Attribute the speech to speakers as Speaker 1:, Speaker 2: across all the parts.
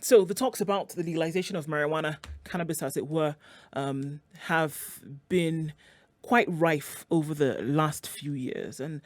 Speaker 1: So the talks about the legalization of marijuana, cannabis as it were, have been quite rife over the last few years, and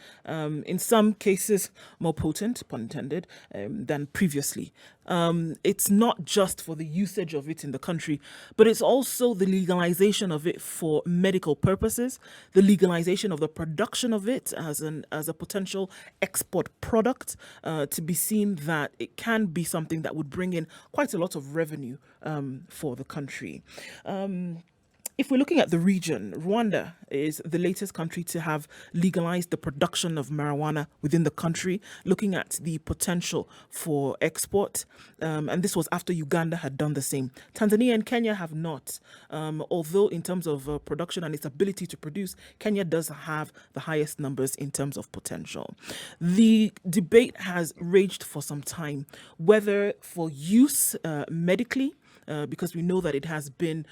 Speaker 1: in some cases more potent, pun intended, than previously. It's not just for the usage of it in the country, but it's also the legalization of it for medical purposes, the legalization of the production of it as a potential export product, to be seen that it can be something that would bring in quite a lot of revenue for the country. If we're looking at the region, Rwanda is the latest country to have legalized the production of marijuana within the country, looking at the potential for export. And this was after Uganda had done the same. Tanzania and Kenya have not. Although in terms of production and its ability to produce, Kenya does have the highest numbers in terms of potential. The debate has raged for some time, whether for use medically, because we know that it has been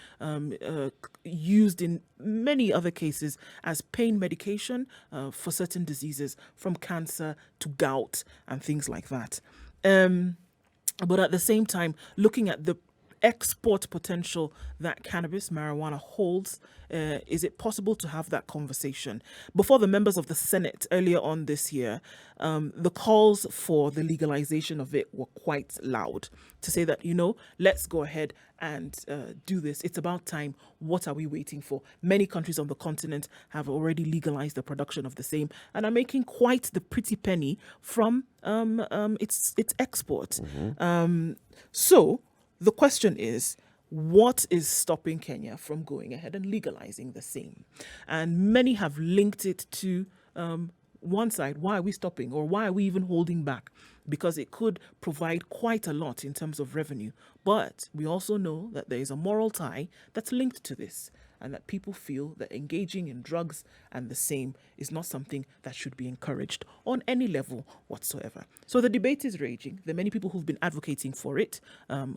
Speaker 1: used in many other cases as pain medication for certain diseases, from cancer to gout and things like that. But at the same time, looking at the export potential that cannabis, marijuana holds, is it possible to have that conversation? Before the members of the Senate earlier on this year, the calls for the legalization of it were quite loud to say that, let's go ahead and do this. It's about time. What are we waiting for? Many countries on the continent have already legalized the production of the same and are making quite the pretty penny from its export. So the question is, what is stopping Kenya from going ahead and legalizing the same? And many have linked it to one side. Why are we stopping, or why are we even holding back? Because it could provide quite a lot in terms of revenue. But we also know that there is a moral tie that's linked to this, and that people feel that engaging in drugs and the same is not something that should be encouraged on any level whatsoever. So the debate is raging. There are many people who've been advocating for it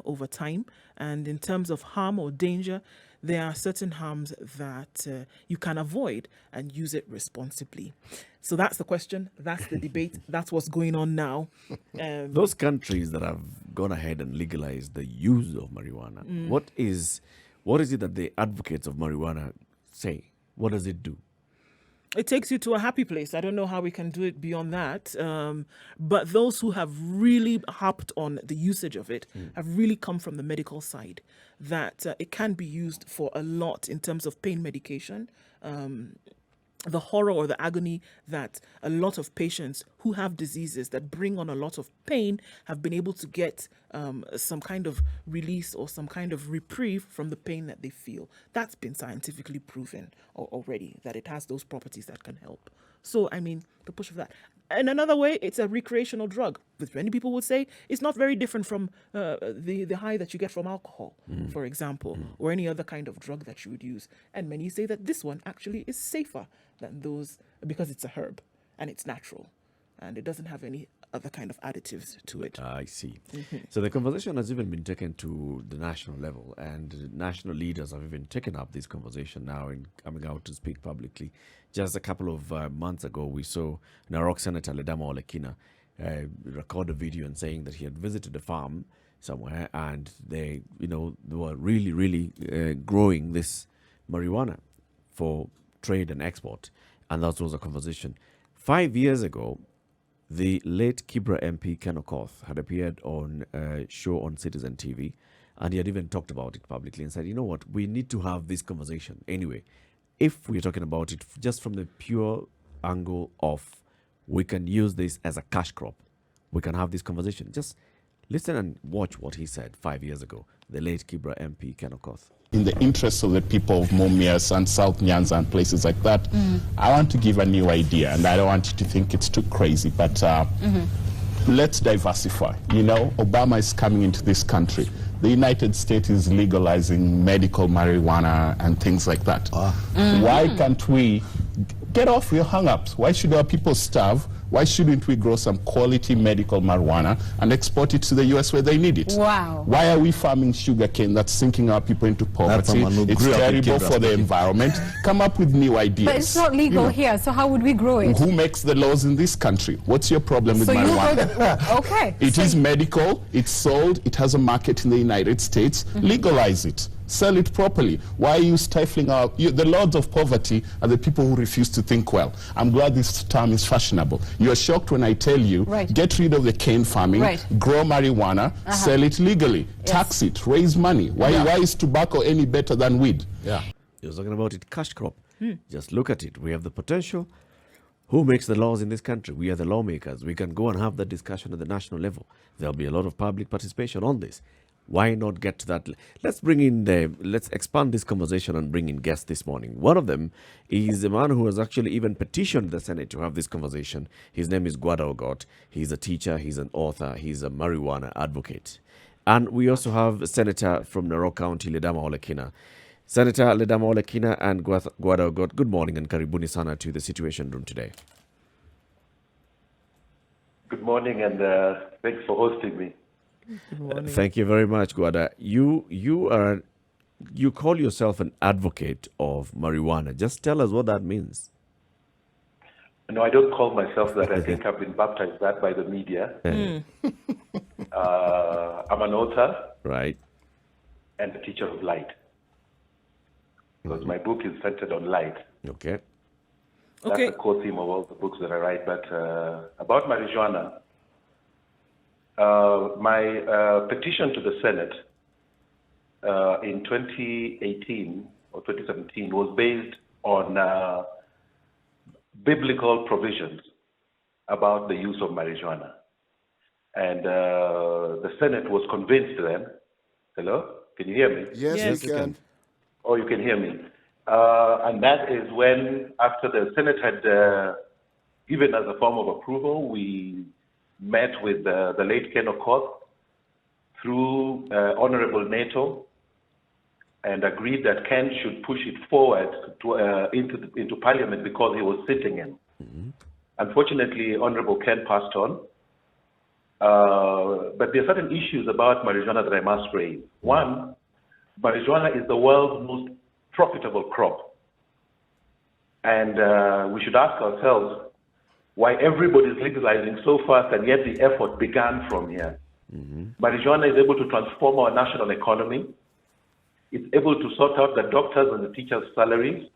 Speaker 1: over time. And in terms of harm or danger, there are certain harms that you can avoid and use it responsibly. So that's the question. That's the debate. That's what's going on now.
Speaker 2: Those countries that have gone ahead and legalized the use of marijuana, what is it that the advocates of marijuana say? What does it do?
Speaker 1: It takes you to a happy place. I don't know how we can do it beyond that. But those who have really harped on the usage of it have really come from the medical side, that it can be used for a lot in terms of pain medication. The horror or the agony that a lot of patients who have diseases that bring on a lot of pain have been able to get some kind of release or some kind of reprieve from the pain that they feel. That's been scientifically proven already, that it has those properties that can help. So, the push of that. In another way, it's a recreational drug, which many people would say is not very different from the high that you get from alcohol, for example, or any other kind of drug that you would use. And many say that this one actually is safer than those because it's a herb and it's natural and it doesn't have any other kind of additives to it.
Speaker 2: I see. So the conversation has even been taken to the national level, and national leaders have even taken up this conversation now and coming out to speak publicly. Just a couple of months ago, we saw Narok Senator Ledama Olekina record a video and saying that he had visited a farm somewhere and they were really growing this marijuana for trade and export, and that was a conversation. 5 years ago, the late Kibra MP Ken Okoth had appeared on a show on Citizen TV, and he had even talked about it publicly and said, you know what, we need to have this conversation anyway. If we're talking about it just from the pure angle of we can use this as a cash crop, we can have this conversation. Just listen and watch what he said 5 years ago, the late Kibra MP Ken Okoth.
Speaker 3: In the interest of the people of Mumias and South Nyanza and places like that, I want to give a new idea, and I don't want you to think it's too crazy, but let's diversify. Obama is coming into this country. The United States is legalizing medical marijuana and things like that. Why can't we get off your hang-ups? Why should our people starve Why shouldn't we grow some quality medical marijuana and export it to the US where they need it?
Speaker 4: Wow.
Speaker 3: Why are we farming sugarcane that's sinking our people into poverty? It's terrible for the environment. Come up with new ideas.
Speaker 4: But it's not legal here, so how would we grow it?
Speaker 3: Who makes the laws in this country? What's your problem with marijuana?
Speaker 4: Okay.
Speaker 3: It is medical, it's sold, it has a market in the United States. Legalize it. Sell it properly. Why are you stifling the lords of poverty are the people who refuse to think well. I'm glad this term is fashionable. You're shocked when I tell you, get rid of the cane farming, grow marijuana, sell it legally, tax it, raise money. Why is tobacco any better than weed?
Speaker 2: Yeah. You're talking about it, cash crop. Just look at it. We have the potential. Who makes the laws in this country? We are the lawmakers. We can go and have that discussion at the national level. There'll be a lot of public participation on this. Why not get to that? Let's expand this conversation and bring in guests this morning. One of them is a man who has actually even petitioned the Senate to have this conversation. His name is Gwada Ogot. He's a teacher, he's an author, he's a marijuana advocate. And we also have a senator from Narok County, Ledama Olekina. Senator Ledama Olekina and Gwada Ogot, good morning and karibuni sana to the Situation Room today.
Speaker 5: Good morning and thanks for hosting me.
Speaker 2: Thank you very much, Gwada. You call yourself an advocate of marijuana. Just tell us what that means.
Speaker 5: No, I don't call myself that. I think I've been baptized that by the media. I'm an author,
Speaker 2: right,
Speaker 5: and a teacher of light. Because my book is centered on light.
Speaker 2: Okay.
Speaker 5: That's the core theme of all the books that I write. But about marijuana, my petition to the Senate in 2018 or 2017 was based on biblical provisions about the use of marijuana. And the Senate was convinced then. Hello? Can you hear me?
Speaker 6: Yes, we can.
Speaker 5: Oh, you can hear me. And that is when, after the Senate had given us a form of approval, we met with the late Ken Ogot through Honorable NATO and agreed that Ken should push it forward into Parliament because he was sitting in. Unfortunately, Honorable Ken passed on. But there are certain issues about marijuana that I must raise. One, marijuana is the world's most profitable crop. And we should ask ourselves why everybody is legalizing so fast and yet the effort began from here. Marijuana is able to transform our national economy. It's able to sort out the doctors and the teachers' salaries.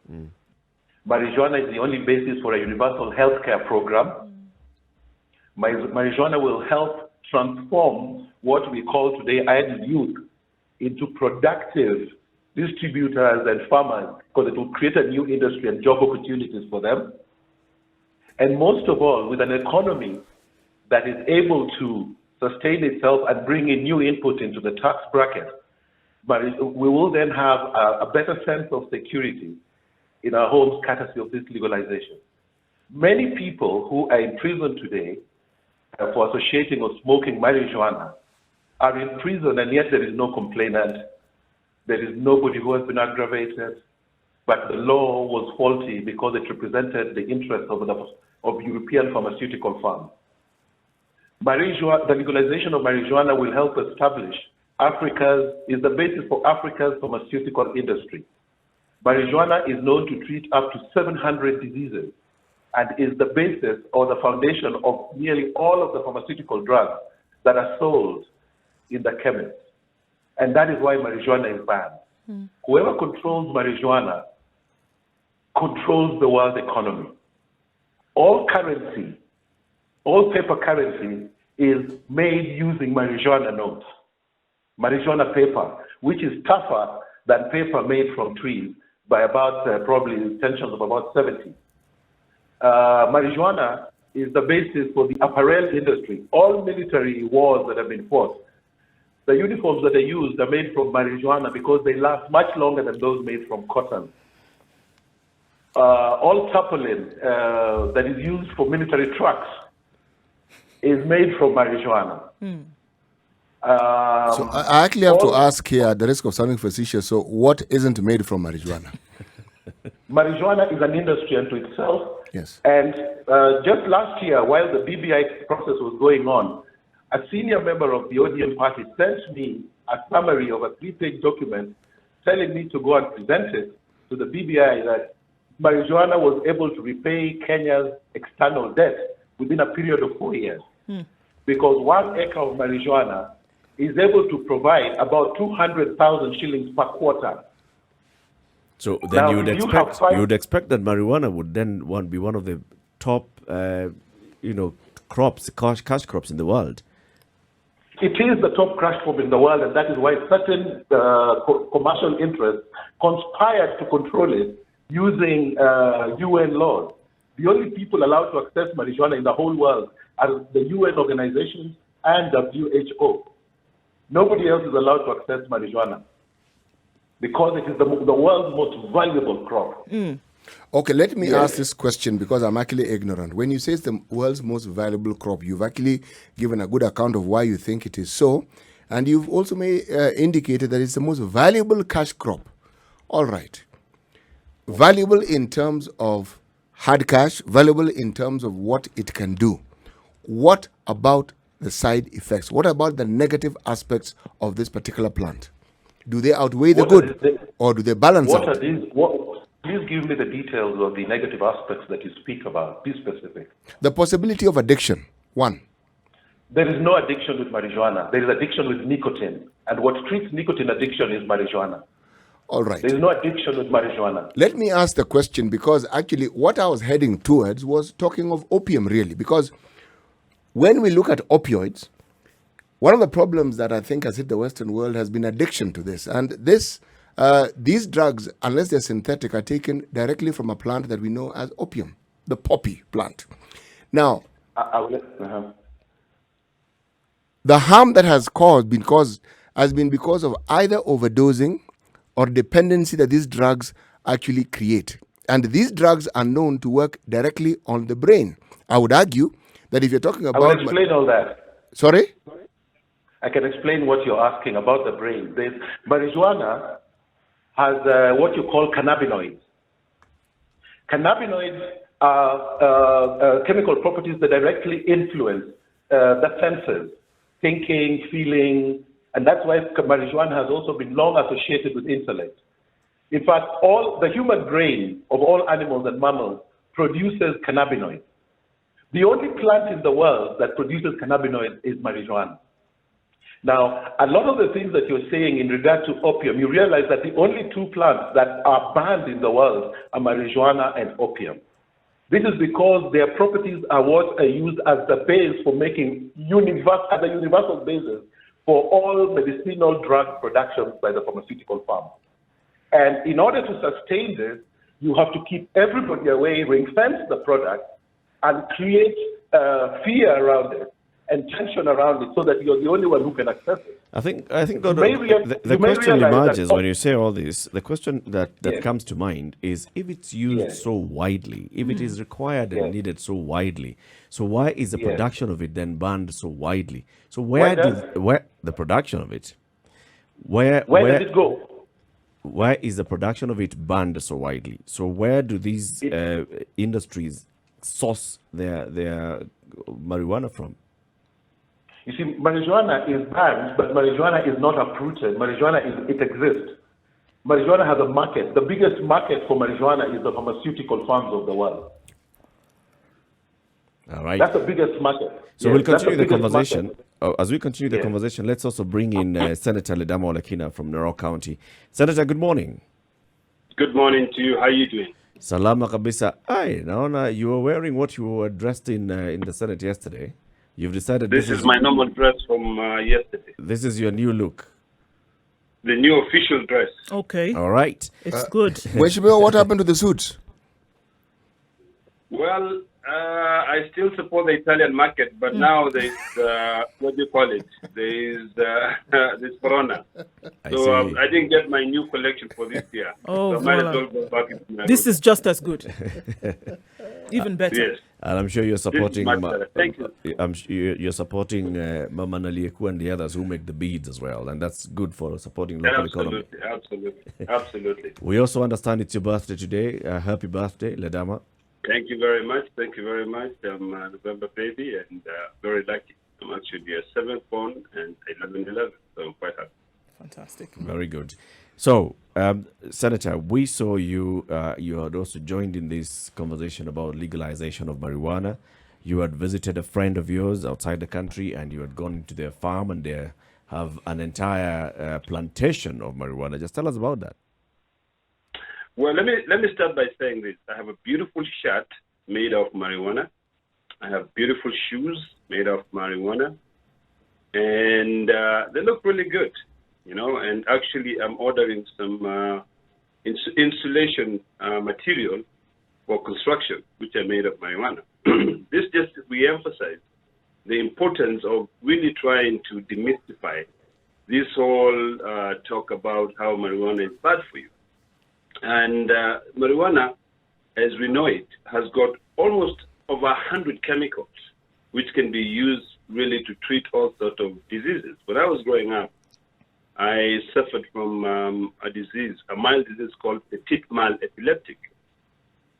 Speaker 5: Marijuana is the only basis for a universal healthcare program. Marijuana will help transform what we call today idle youth into productive distributors and farmers, because it will create a new industry and job opportunities for them. And most of all, with an economy that is able to sustain itself and bring in new input into the tax bracket, but we will then have a better sense of security in our homes courtesy of this legalization. Many people who are in prison today for associating or smoking marijuana are in prison, and yet there is no complainant. There is nobody who has been aggravated, but the law was faulty because it represented the interests of European pharmaceutical firms. The legalization of marijuana will help establish is the basis for Africa's pharmaceutical industry. Marijuana is known to treat up to 700 diseases and is the basis or the foundation of nearly all of the pharmaceutical drugs that are sold in the chemists. And that is why marijuana is banned. Whoever controls marijuana controls the world economy. All currency, all paper currency is made using marijuana notes, marijuana paper, which is tougher than paper made from trees by about probably tensions of about 70. Marijuana is the basis for the apparel industry. All military wars that have been fought, the uniforms that are used are made from marijuana because they last much longer than those made from cotton. All tarpaulin that is used for military trucks is made from marijuana.
Speaker 6: So I actually have to ask here, at the risk of sounding facetious, so what isn't made from marijuana?
Speaker 5: Marijuana is an industry unto itself.
Speaker 6: Yes.
Speaker 5: And just last year, while the BBI process was going on, a senior member of the ODM party sent me a summary of a 3-page document telling me to go and present it to the BBI that marijuana was able to repay Kenya's external debt within a period of 4 years. Because 1 acre of marijuana is able to provide about 200,000 shillings per quarter.
Speaker 2: So then
Speaker 5: Now,
Speaker 2: you would
Speaker 5: if you
Speaker 2: expect
Speaker 5: have five-
Speaker 2: you would expect that marijuana would then be one of the top, crops, cash crops in the world.
Speaker 5: It is the top crash crop in the world, and that is why certain commercial interests conspired to control it using UN laws. The only people allowed to access marijuana in the whole world are the UN organizations and WHO. Nobody else is allowed to access marijuana because it is the world's most valuable crop.
Speaker 6: Okay, let me ask this question because I'm actually ignorant. When you say it's the world's most valuable crop, you've actually given a good account of why you think it is so, and you've also indicated that it's the most valuable cash crop. All right. Valuable in terms of hard cash, valuable in terms of what it can do. What about the side effects? What about the negative aspects of this particular plant? Do they outweigh the good, or do they balance
Speaker 5: What
Speaker 6: out?
Speaker 5: are these? Please give me the details of the negative aspects that you speak about. Be specific.
Speaker 6: The possibility of addiction, one.
Speaker 5: There is no addiction with marijuana. There is addiction with nicotine. And what treats nicotine addiction is marijuana.
Speaker 6: All right.
Speaker 5: There is no addiction with marijuana.
Speaker 6: Let me ask the question, because actually what I was heading towards was talking of opium, really, because when we look at opioids, one of the problems that I think has hit the Western world has been addiction to this. And these drugs, unless they're synthetic, are taken directly from a plant that we know as opium, the poppy plant. Now, the harm that has been because of either overdosing or dependency that these drugs actually create. And these drugs are known to work directly on the brain. I would argue that if you're talking about...
Speaker 5: I will explain all that.
Speaker 6: Sorry?
Speaker 5: I can explain what you're asking about the brain. Marijuana has what you call cannabinoids. Cannabinoids are chemical properties that directly influence the senses, thinking, feeling, and that's why marijuana has also been long associated with intellect. In fact, the human brain of all animals and mammals produces cannabinoids. The only plant in the world that produces cannabinoids is marijuana. Now, a lot of the things that you're saying in regard to opium, you realize that the only 2 plants that are banned in the world are marijuana and opium. This is because their properties are what are used as the base for making as a universal basis for all medicinal drug productions by the pharmaceutical firms. And in order to sustain this, you have to keep everybody away, ring-fence the product, and create fear around it and tension around it so that you're the only one who can access it.
Speaker 2: I think the question emerges when you say all this. The question that comes to mind is, if it's used so widely, if it is required and needed so widely, so why is the production of it then banned so widely? So where the production of it? Where
Speaker 5: does it go?
Speaker 2: Why is the production of it banned so widely? So where do these industries source their marijuana from?
Speaker 5: You see, marijuana is banned, but marijuana is not uprooted. It exists. Marijuana has a market. The biggest market for marijuana is the pharmaceutical firms of the world.
Speaker 2: All right.
Speaker 5: That's the biggest market.
Speaker 2: So we'll continue the conversation. As we continue the conversation, let's also bring in Senator Ledama Olekina from Narok County. Senator, good morning.
Speaker 7: Good morning to you. How are you doing?
Speaker 2: Salama kabisa. Naona you were wearing what you were dressed in the Senate yesterday. You've decided
Speaker 7: this is my normal dress from yesterday.
Speaker 2: This is your new look.
Speaker 7: The new official dress.
Speaker 1: Okay.
Speaker 2: All right.
Speaker 1: It's good.
Speaker 6: What happened to the suits?
Speaker 7: Well, I still support the Italian market, but now there's, what do you call it? There's Corona. So I didn't get my new collection for this year.
Speaker 1: Oh,
Speaker 7: so I might as well go back into my
Speaker 1: This is just as good. Even better.
Speaker 7: Yes.
Speaker 2: And I'm sure you're supporting.
Speaker 7: Thank you.
Speaker 2: I'm sure you're supporting Mama Nalieku and the others who make the beads as well, and that's good for supporting local economy.
Speaker 7: Absolutely.
Speaker 2: We also understand it's your birthday today. Happy birthday, Ledama.
Speaker 7: Thank you very much. Thank you very much. I'm a November baby and very lucky. I'm actually a 7th born and 11/11, so I'm quite happy.
Speaker 1: Fantastic.
Speaker 2: Very good. So, Senator, we saw you. You had also joined in this conversation about legalization of marijuana. You had visited a friend of yours outside the country, and you had gone into their farm, and they have an entire plantation of marijuana. Just tell us about that.
Speaker 7: Well, let me start by saying this. I have a beautiful shirt made of marijuana. I have beautiful shoes made of marijuana, and they look really good, you know. And actually, I'm ordering some insulation material for construction, which are made of marijuana. This just re-emphasizes the importance of really trying to demystify this whole talk about how marijuana is bad for you. And marijuana, as we know it, has got almost over 100 chemicals, which can be used really to treat all sorts of diseases. When I was growing up, I suffered from a disease, a mild disease called petit mal epileptic.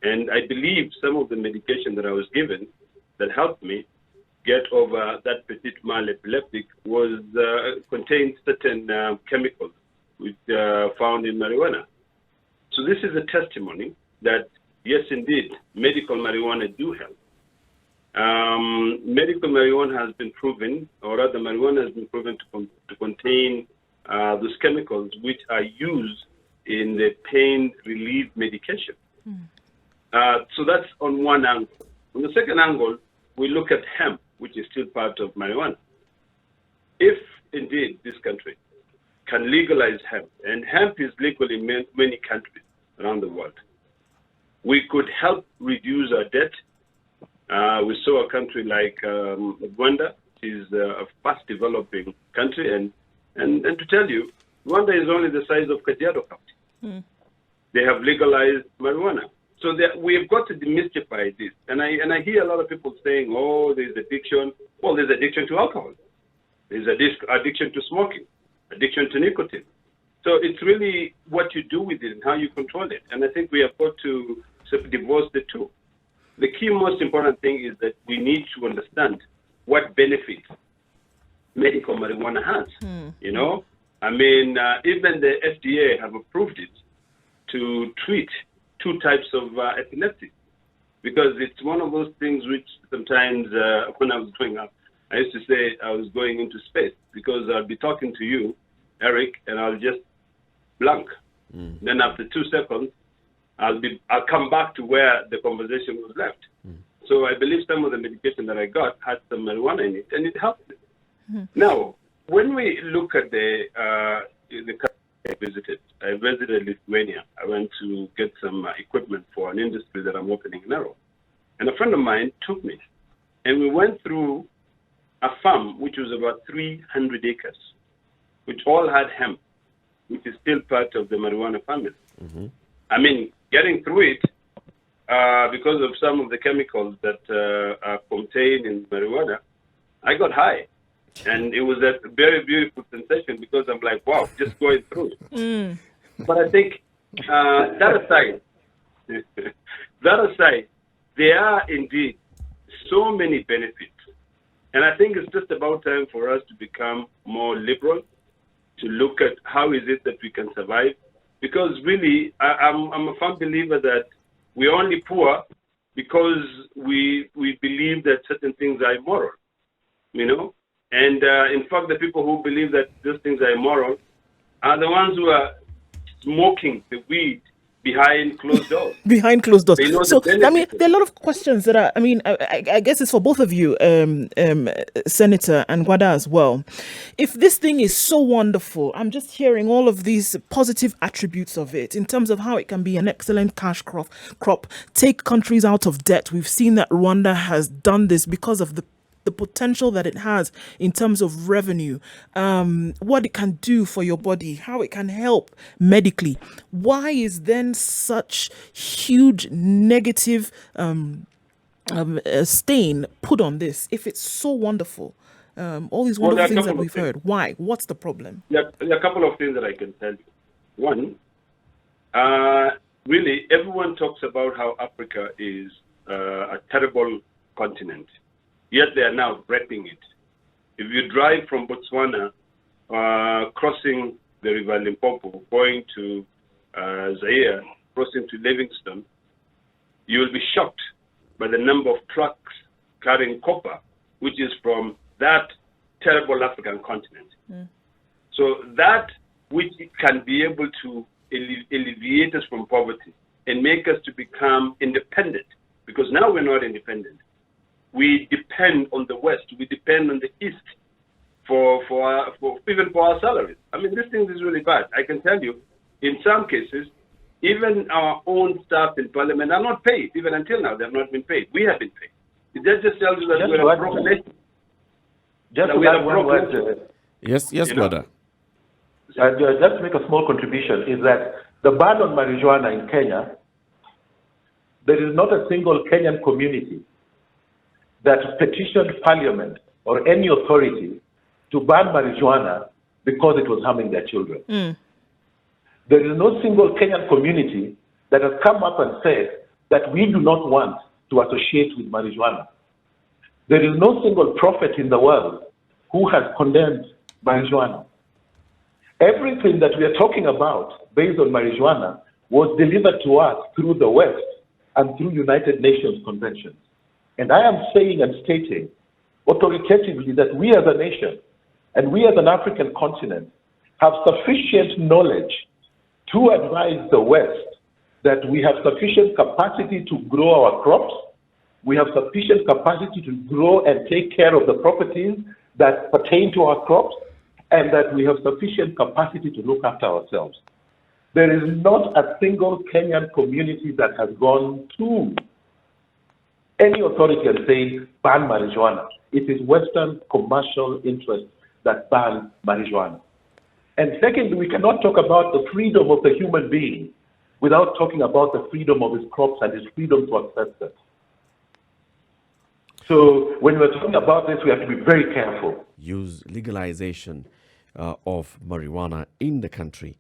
Speaker 7: And I believe some of the medication that I was given that helped me get over that petit mal epileptic was contained certain chemicals which found in marijuana. So this is a testimony that, yes, indeed, medical marijuana do help. Medical marijuana has been proven, or rather marijuana has been proven to contain those chemicals which are used in the pain relief medication. So that's on one angle. On the second angle, we look at hemp, which is still part of marijuana. If indeed this country can legalize hemp, and hemp is legal in many countries around the world, we could help reduce our debt. We saw a country like Rwanda, which is a fast developing country, and to tell you, Rwanda is only the size of Kajiado County. They have legalized marijuana. So we have got to demystify this. And I hear a lot of people saying, oh, there's addiction. Well, there's addiction to alcohol. There's addiction to smoking, addiction to nicotine. So it's really what you do with it and how you control it. And I think we have got to divorce the two. The key most important thing is that we need to understand what benefit medical marijuana has. You know, I mean, even the FDA have approved it to treat 2 types of epilepsy, because it's one of those things which sometimes when I was growing up, I used to say I was going into space, because I'll be talking to you, Eric, and I'll just blank. Then after 2 seconds, I'll come back to where the conversation was left. So I believe some of the medication that I got had some marijuana in it, and it helped me. Now, when we look at the country I visited Lithuania. I went to get some equipment for an industry that I'm opening now. And a friend of mine took me, and we went through a farm which was about 300 acres, which all had hemp, which is still part of the marijuana family. I mean, getting through it, because of some of the chemicals that are contained in marijuana, I got high. And it was a very beautiful sensation, because I'm like, wow, just going through it. But I think that aside, there are indeed so many benefits. And I think it's just about time for us to become more liberal, to look at how is it that we can survive. Because really, I'm a firm believer that we're only poor because we believe that certain things are immoral, you know? And in fact, the people who believe that those things are immoral are the ones who are smoking the weed behind closed doors.
Speaker 1: Behind closed doors. So,
Speaker 7: the
Speaker 1: I mean, there are a lot of questions that are, I mean, I guess it's for both of you, Senator and Gwada as well. If this thing is so wonderful, I'm just hearing all of these positive attributes of it in terms of how it can be an excellent cash crop, take countries out of debt. We've seen that Rwanda has done this because of the potential that it has in terms of revenue, what it can do for your body, how it can help medically. Why is then such huge negative stain put on this if it's so wonderful? All these wonderful things that we've heard. Why? What's the problem?
Speaker 7: There are a couple of things that I can tell you. One, really, everyone talks about how Africa is a terrible continent. Yet they are now repping it. If you drive from Botswana, crossing the River Limpopo, going to Zaire, crossing to Livingstone, you will be shocked by the number of trucks carrying copper, which is from that terrible African continent. So that which can be able to alleviate us from poverty and make us to become independent, because now we're not independent. We depend on the West, we depend on the East for even for our salaries. I mean, this thing is really bad. I can tell you, in some cases, even our own staff in parliament are not paid. Even until now, they have not been paid. We have been paid. That just tells you that we're a broken nation.
Speaker 5: Just to add one word,
Speaker 2: Yes, Gwada.
Speaker 5: just to make a small contribution, is that the ban on marijuana in Kenya, there is not a single Kenyan community that petitioned parliament or any authority to ban marijuana because it was harming their children. There is no single Kenyan community that has come up and said that we do not want to associate with marijuana. There is no single prophet in the world who has condemned marijuana. Everything that we are talking about based on marijuana was delivered to us through the West and through United Nations conventions. And I am saying and stating authoritatively that we as a nation and we as an African continent have sufficient knowledge to advise the West that we have sufficient capacity to grow our crops, we have sufficient capacity to grow and take care of the properties that pertain to our crops, and that we have sufficient capacity to look after ourselves. There is not a single Kenyan community that has gone to any authority and say, ban marijuana. It is Western commercial interests that ban marijuana. And second, we cannot talk about the freedom of the human being without talking about the freedom of his crops and his freedom to access them. So when we're talking about this, we have to be very careful.
Speaker 2: Use legalization of marijuana in the country.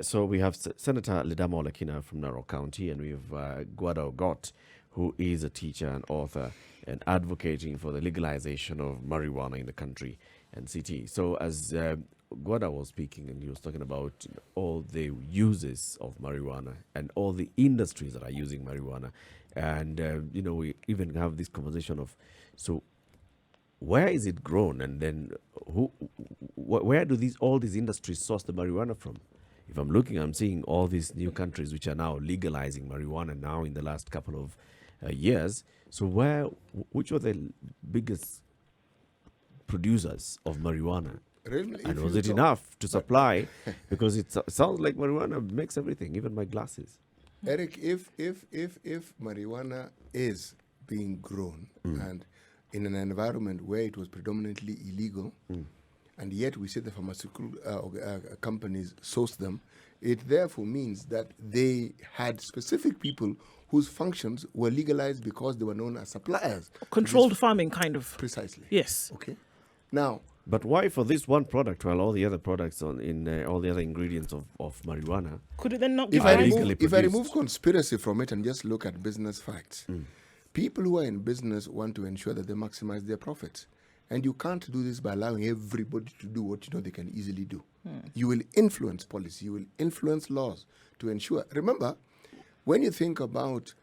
Speaker 2: So we have Senator Ledama Olekina from Narok County, and we have Gwada Ogot, who is a teacher and author and advocating for the legalization of marijuana in the country and city. So as Gwada was speaking, and he was talking about all the uses of marijuana and all the industries that are using marijuana. And, we even have this conversation of, so where is it grown? And then where do all these industries source the marijuana from? If I'm looking, I'm seeing all these new countries which are now legalizing marijuana now in the last couple of years. So which are the biggest producers of marijuana?
Speaker 6: Really,
Speaker 2: and was it enough to supply? Because it sounds like marijuana makes everything, even my glasses.
Speaker 6: Eric, if marijuana is being grown and in an environment where it was predominantly illegal, and yet we see the pharmaceutical companies source them, it therefore means that they had specific people whose functions were legalized because they were known as suppliers.
Speaker 1: Controlled farming, kind of.
Speaker 6: Precisely.
Speaker 1: Yes.
Speaker 6: Okay. Now,
Speaker 2: but why for this one product while all the other products in all the other ingredients of marijuana?
Speaker 1: Could it then not be
Speaker 6: if I
Speaker 2: produced?
Speaker 6: remove conspiracy from it and just look at business facts, people who are in business want to ensure that they maximize their profits. And you can't do this by allowing everybody to do what you know they can easily do. You will influence policy, you will influence laws to ensure. Remember, when you think about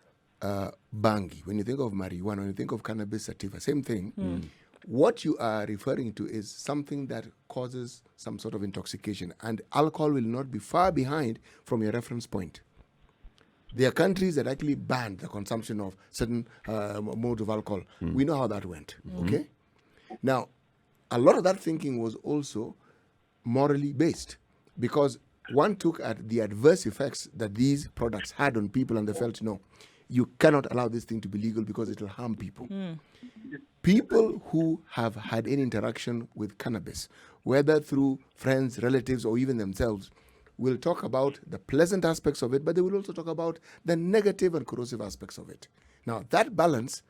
Speaker 6: bangi, when you think of marijuana, when you think of cannabis sativa, same thing. What you are referring to is something that causes some sort of intoxication, and alcohol will not be far behind from your reference point. There are countries that actually banned the consumption of certain modes of alcohol. We know how that went, okay? Now, a lot of that thinking was also morally based, because one took at the adverse effects that these products had on people, and they felt, no, you cannot allow this thing to be legal because it will harm people. People who have had any interaction with cannabis, whether through friends, relatives, or even themselves, will talk about the pleasant aspects of it, but they will also talk about the negative and corrosive aspects of it. Now, that balance,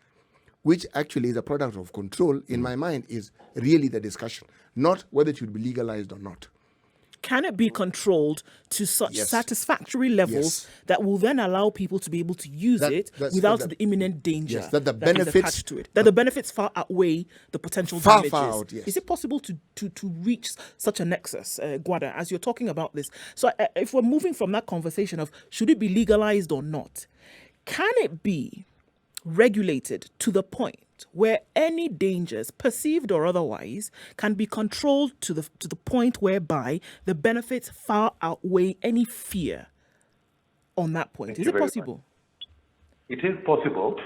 Speaker 6: which actually is a product of control, in my mind, is really the discussion, not whether it should be legalized or not.
Speaker 1: can it be controlled to such
Speaker 6: Yes.
Speaker 1: satisfactory levels
Speaker 6: Yes.
Speaker 1: that will then allow people to be able to use it without the imminent danger
Speaker 6: Yes, that the
Speaker 1: is
Speaker 6: benefits-
Speaker 1: attached to it? That the benefits far outweigh the potential
Speaker 6: Far,
Speaker 1: damages.
Speaker 6: far out, yes.
Speaker 1: Is it possible to reach such a nexus, Gwada, as you're talking about this? So if we're moving from that conversation of should it be legalized or not, can it be regulated to the point where any dangers, perceived or otherwise, can be controlled to the point whereby the benefits far outweigh any fear on that point?
Speaker 5: Thank
Speaker 1: Is
Speaker 5: you
Speaker 1: it
Speaker 5: very
Speaker 1: possible?
Speaker 5: It is possible.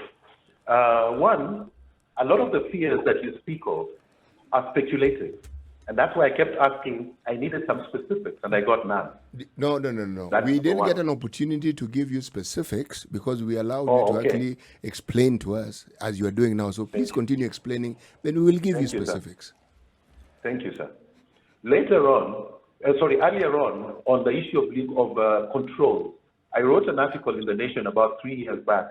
Speaker 5: One, a lot of the fears that you speak of are speculative. And that's why I kept asking, I needed some specifics, and I got none.
Speaker 6: No.
Speaker 5: That's
Speaker 6: We
Speaker 5: number
Speaker 6: didn't
Speaker 5: one.
Speaker 6: get an opportunity to give you specifics because we allowed
Speaker 5: Oh,
Speaker 6: you to
Speaker 5: okay.
Speaker 6: actually explain to us as you are doing now. So please continue explaining, then we will give you
Speaker 5: Thank you, sir.
Speaker 6: specifics.
Speaker 5: Thank you, sir. Earlier on the issue of control, I wrote an article in The Nation about 3 years back,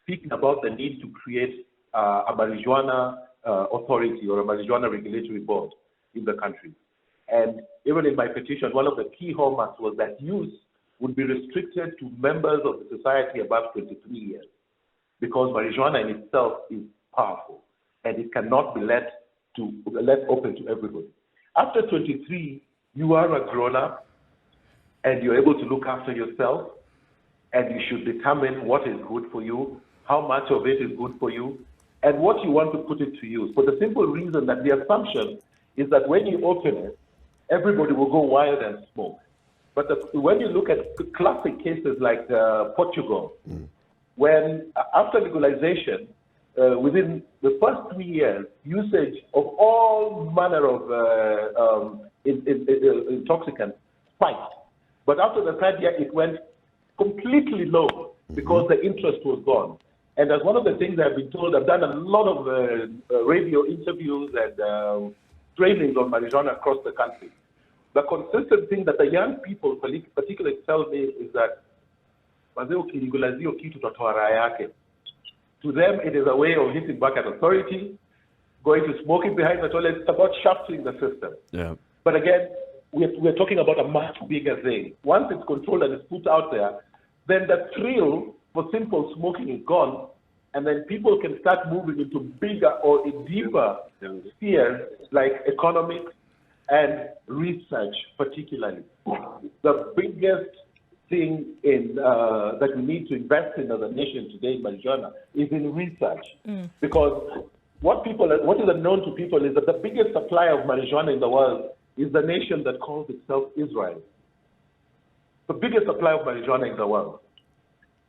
Speaker 5: speaking about the need to create a marijuana authority or a marijuana regulatory board in the country. And even in my petition, one of the key hallmarks was that use would be restricted to members of the society above 23 years, because marijuana in itself is powerful and it cannot be left open to everybody. After 23, you are a grown-up and you're able to look after yourself, and you should determine what is good for you, how much of it is good for you, and what you want to put it to use. For the simple reason that the assumption is that when you open it, everybody will go wild and smoke. But when you look at classic cases like Portugal, when after legalization, within the first 3 years, usage of all manner of intoxicants spiked. But after the third year, it went completely low because the interest was gone. And as one of the things I've been told, I've done a lot of radio interviews and trainings on marijuana across the country. The consistent thing that the young people particularly tell me is that to them, it is a way of hitting back at authority, going to smoking behind the toilet. It's about shafting the system.
Speaker 2: Yeah.
Speaker 5: But again, we're talking about a much bigger thing. Once it's controlled and it's put out there, then the thrill for simple smoking is gone, and then people can start moving into bigger or deeper spheres like economics and research, particularly. The biggest thing that we need to invest in as a nation today in marijuana is in research, because what is unknown to people is that the biggest supplier of marijuana in the world is the nation that calls itself Israel. The biggest supplier of marijuana in the world.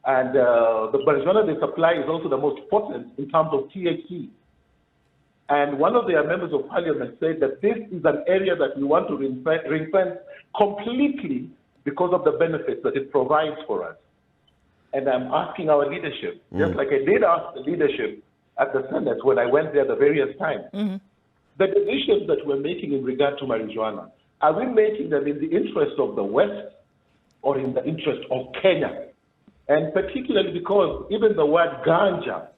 Speaker 5: And the marijuana they supply is also the most potent in terms of THC. And one of their members of parliament said that this is an area that we want to ring-fence completely because of the benefits that it provides for us. And I'm asking our leadership, just like I did ask the leadership at the Senate when I went there the various times, the decisions that we're making in regard to marijuana, are we making them in the interest of the West or in the interest of Kenya? And particularly because even the word ganja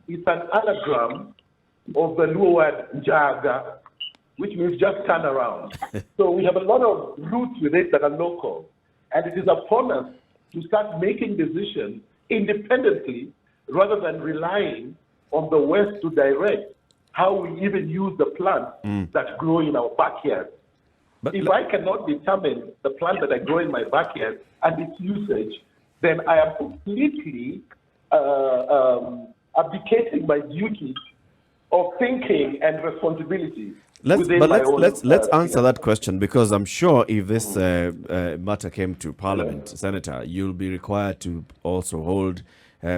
Speaker 5: is an anagram of the Luo word njaga, which means just turn around. So we have a lot of roots with it that are local. And it is upon us to start making decisions independently rather than relying on the West to direct how we even use the plants that grow in our backyard.
Speaker 2: But
Speaker 5: if I cannot determine the plant that I grow in my backyard and its usage, then I am completely abdicating my duty of thinking and responsibility.
Speaker 2: Let's answer that question, because I'm sure if this matter came to Parliament, Senator, you'll be required to also hold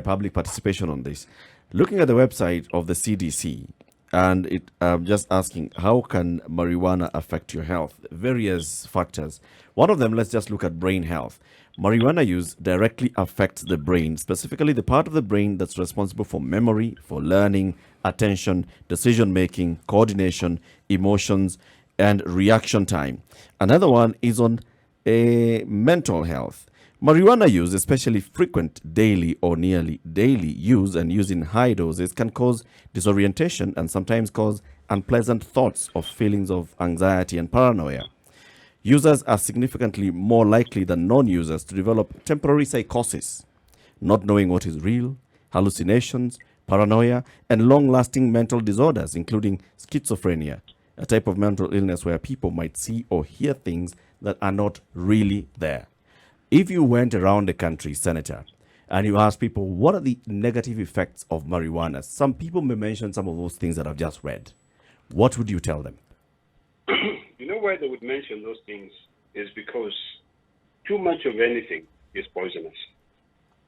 Speaker 2: public participation on this. Looking at the website of the CDC, and I'm just asking, how can marijuana affect your health? Various factors. One of them, let's just look at brain health. Marijuana use directly affects the brain, specifically the part of the brain that's responsible for memory, for learning, attention, decision-making, coordination, emotions, and reaction time. Another one is on mental health. Marijuana use, especially frequent daily or nearly daily use and use in high doses, can cause disorientation and sometimes cause unpleasant thoughts of feelings of anxiety and paranoia. Users are significantly more likely than non-users to develop temporary psychosis, not knowing what is real, hallucinations, paranoia, and long-lasting mental disorders, including schizophrenia, a type of mental illness where people might see or hear things that are not really there. If you went around the country, Senator, and you asked people, what are the negative effects of marijuana? Some people may mention some of those things that I've just read. What would you tell them?
Speaker 7: You know why they would mention those things is because too much of anything is poisonous.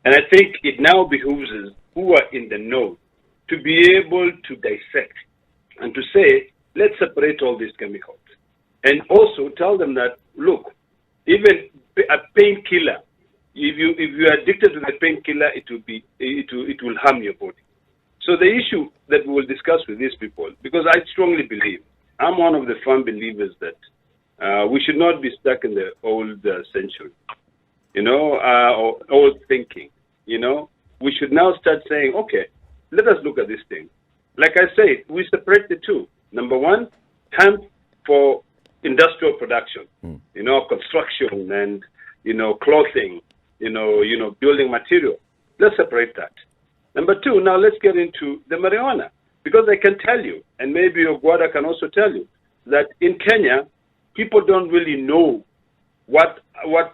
Speaker 7: And I think it now behooves us who are in the know to be able to dissect and to say, let's separate all these chemicals. And also tell them that, look, even a painkiller, if you are addicted to the painkiller, it will harm your body. So the issue that we will discuss with these people, because I strongly believe, I'm one of the firm believers that we should not be stuck in the old century, or old thinking. We should now start saying, okay, let us look at this thing. Like I said, we separate the two. Number one, hemp for industrial production, construction and, clothing, building material. Let's separate that. Number two, now let's get into the marijuana. Because I can tell you, and maybe Gwada can also tell you, that in Kenya, people don't really know what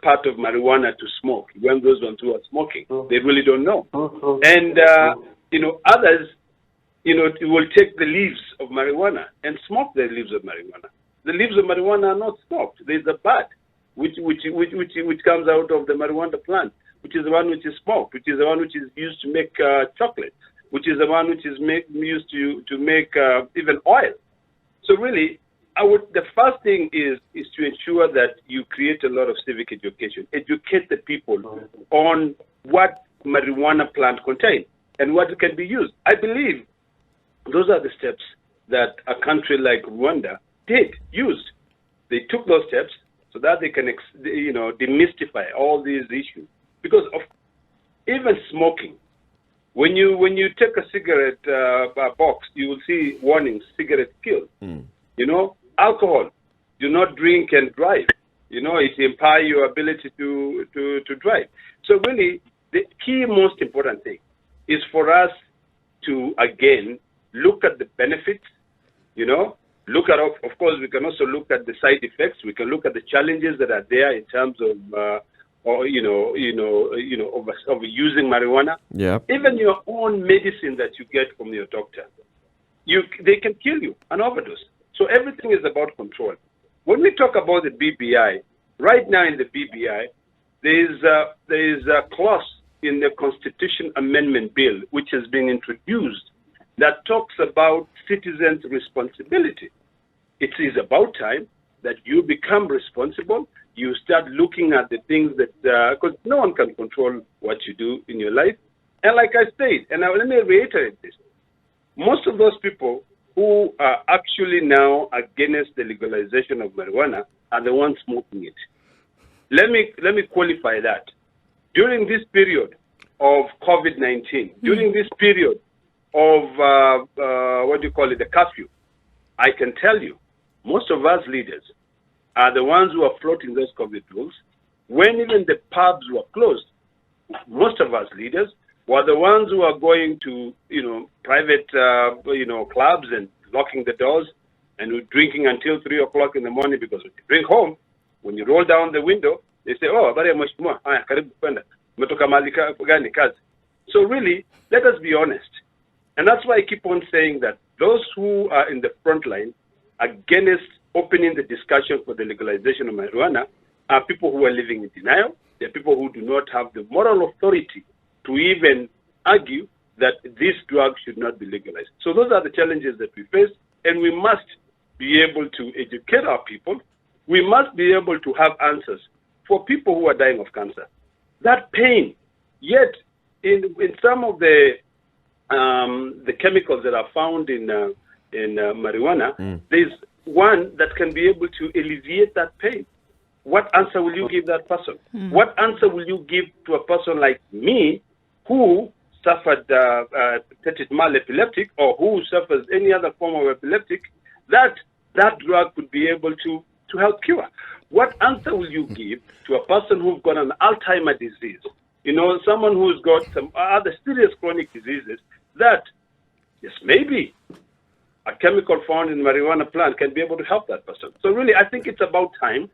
Speaker 7: part of marijuana to smoke when those ones who are smoking. They really don't know. And, others, will take the leaves of marijuana and smoke the leaves of marijuana. The leaves of marijuana are not smoked. There's a bud which comes out of the marijuana plant, which is the one which is smoked, which is the one which is used to make chocolate, which is the one which is used to make even oil. So really, the first thing is to ensure that you create a lot of civic education. Educate the people on what marijuana plant contains and what can be used. I believe those are the steps that a country like Rwanda used. They took those steps so that they can, demystify all these issues. Because of even smoking, when you take a cigarette box, you will see warnings: cigarette kills. Alcohol, do not drink and drive. It impairs your ability to drive. So really, the key, most important thing is for us to again look at the benefits. Look at, of course, we can also look at the side effects. We can look at the challenges that are there in terms of of using marijuana.
Speaker 2: Yeah.
Speaker 7: Even your own medicine that you get from your doctor, they can kill you, an overdose. So everything is about control. When we talk about the BBI, right now in the BBI, there is a clause in the Constitution Amendment Bill which has been introduced that talks about citizens' responsibility. It is about time that you become responsible. You start looking at the things that, because no one can control what you do in your life. And like I said, and let me reiterate this, most of those people who are actually now against the legalization of marijuana are the ones smoking it. Let me qualify that. During this period of COVID-19, during this period of, the curfew, I can tell you, most of us leaders are the ones who are floating those COVID rules. When even the pubs were closed, most of us leaders were the ones who are going to, private, clubs and locking the doors and drinking until 3 o'clock in the morning, because when you drink home, when you roll down the window, they say, oh, very much more. So really, let us be honest. And that's why I keep on saying that those who are in the front line against opening the discussion for the legalization of marijuana are people who are living in denial. They're people who do not have the moral authority to even argue that this drug should not be legalized. So those are the challenges that we face, and we must be able to educate our people. We must be able to have answers for people who are dying of cancer. That pain, yet in some of the chemicals that are found in marijuana, there's one that can be able to alleviate that pain. What answer will you give that person? What answer will you give to a person like me who suffered tetanus epileptic, or who suffers any other form of epileptic, that drug could be able to help cure? What answer will you give to a person who's got an Alzheimer's disease? You know, someone who's got some other serious chronic diseases that, yes, maybe a chemical found in marijuana plant can be able to help that person. So really, I think it's about time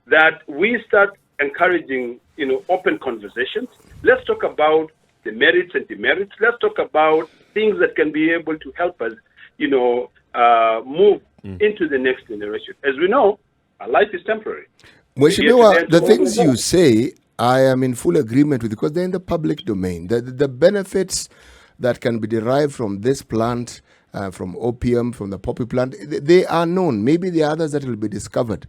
Speaker 7: that we start encouraging, you know, open conversations. Let's talk about the merits and demerits. Let's talk about things that can be able to help us, you know, move into the next generation. As we know, our life is temporary.
Speaker 6: Mheshimiwa, the things you say, I am in full agreement with, because they're in the public domain. The benefits that can be derived from this plant, from opium, from the poppy plant, they are known. Maybe the others that will be discovered.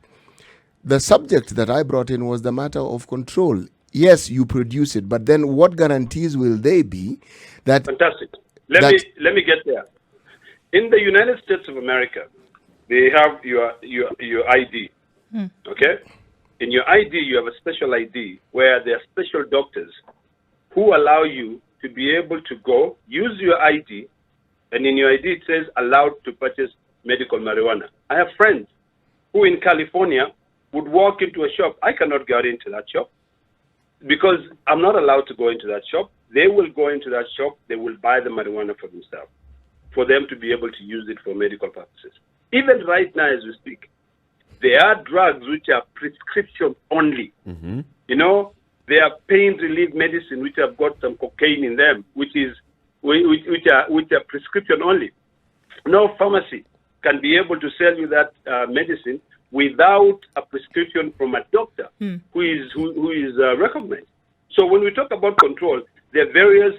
Speaker 6: The subject that I brought in was the matter of control. Yes, you produce it, but then what guarantees will they be that...
Speaker 7: Fantastic. Let me get there. In the United States of America, they have your ID. Okay? In your ID, you have a special ID where there are special doctors who allow you to be able to go, use your ID, and in your ID it says allowed to purchase medical marijuana. I have friends who in California would walk into a shop. I cannot get into that shop because I'm not allowed to go into that shop. They will go into that shop. They will buy the marijuana for themselves, for them to be able to use it for medical purposes. Even right now as we speak, there are drugs which are prescription only. You know, there are pain relief medicine which have got some cocaine in them, which are prescription only. No pharmacy can be able to sell you that medicine without a prescription from a doctor who is recognized. So when we talk about control, there are various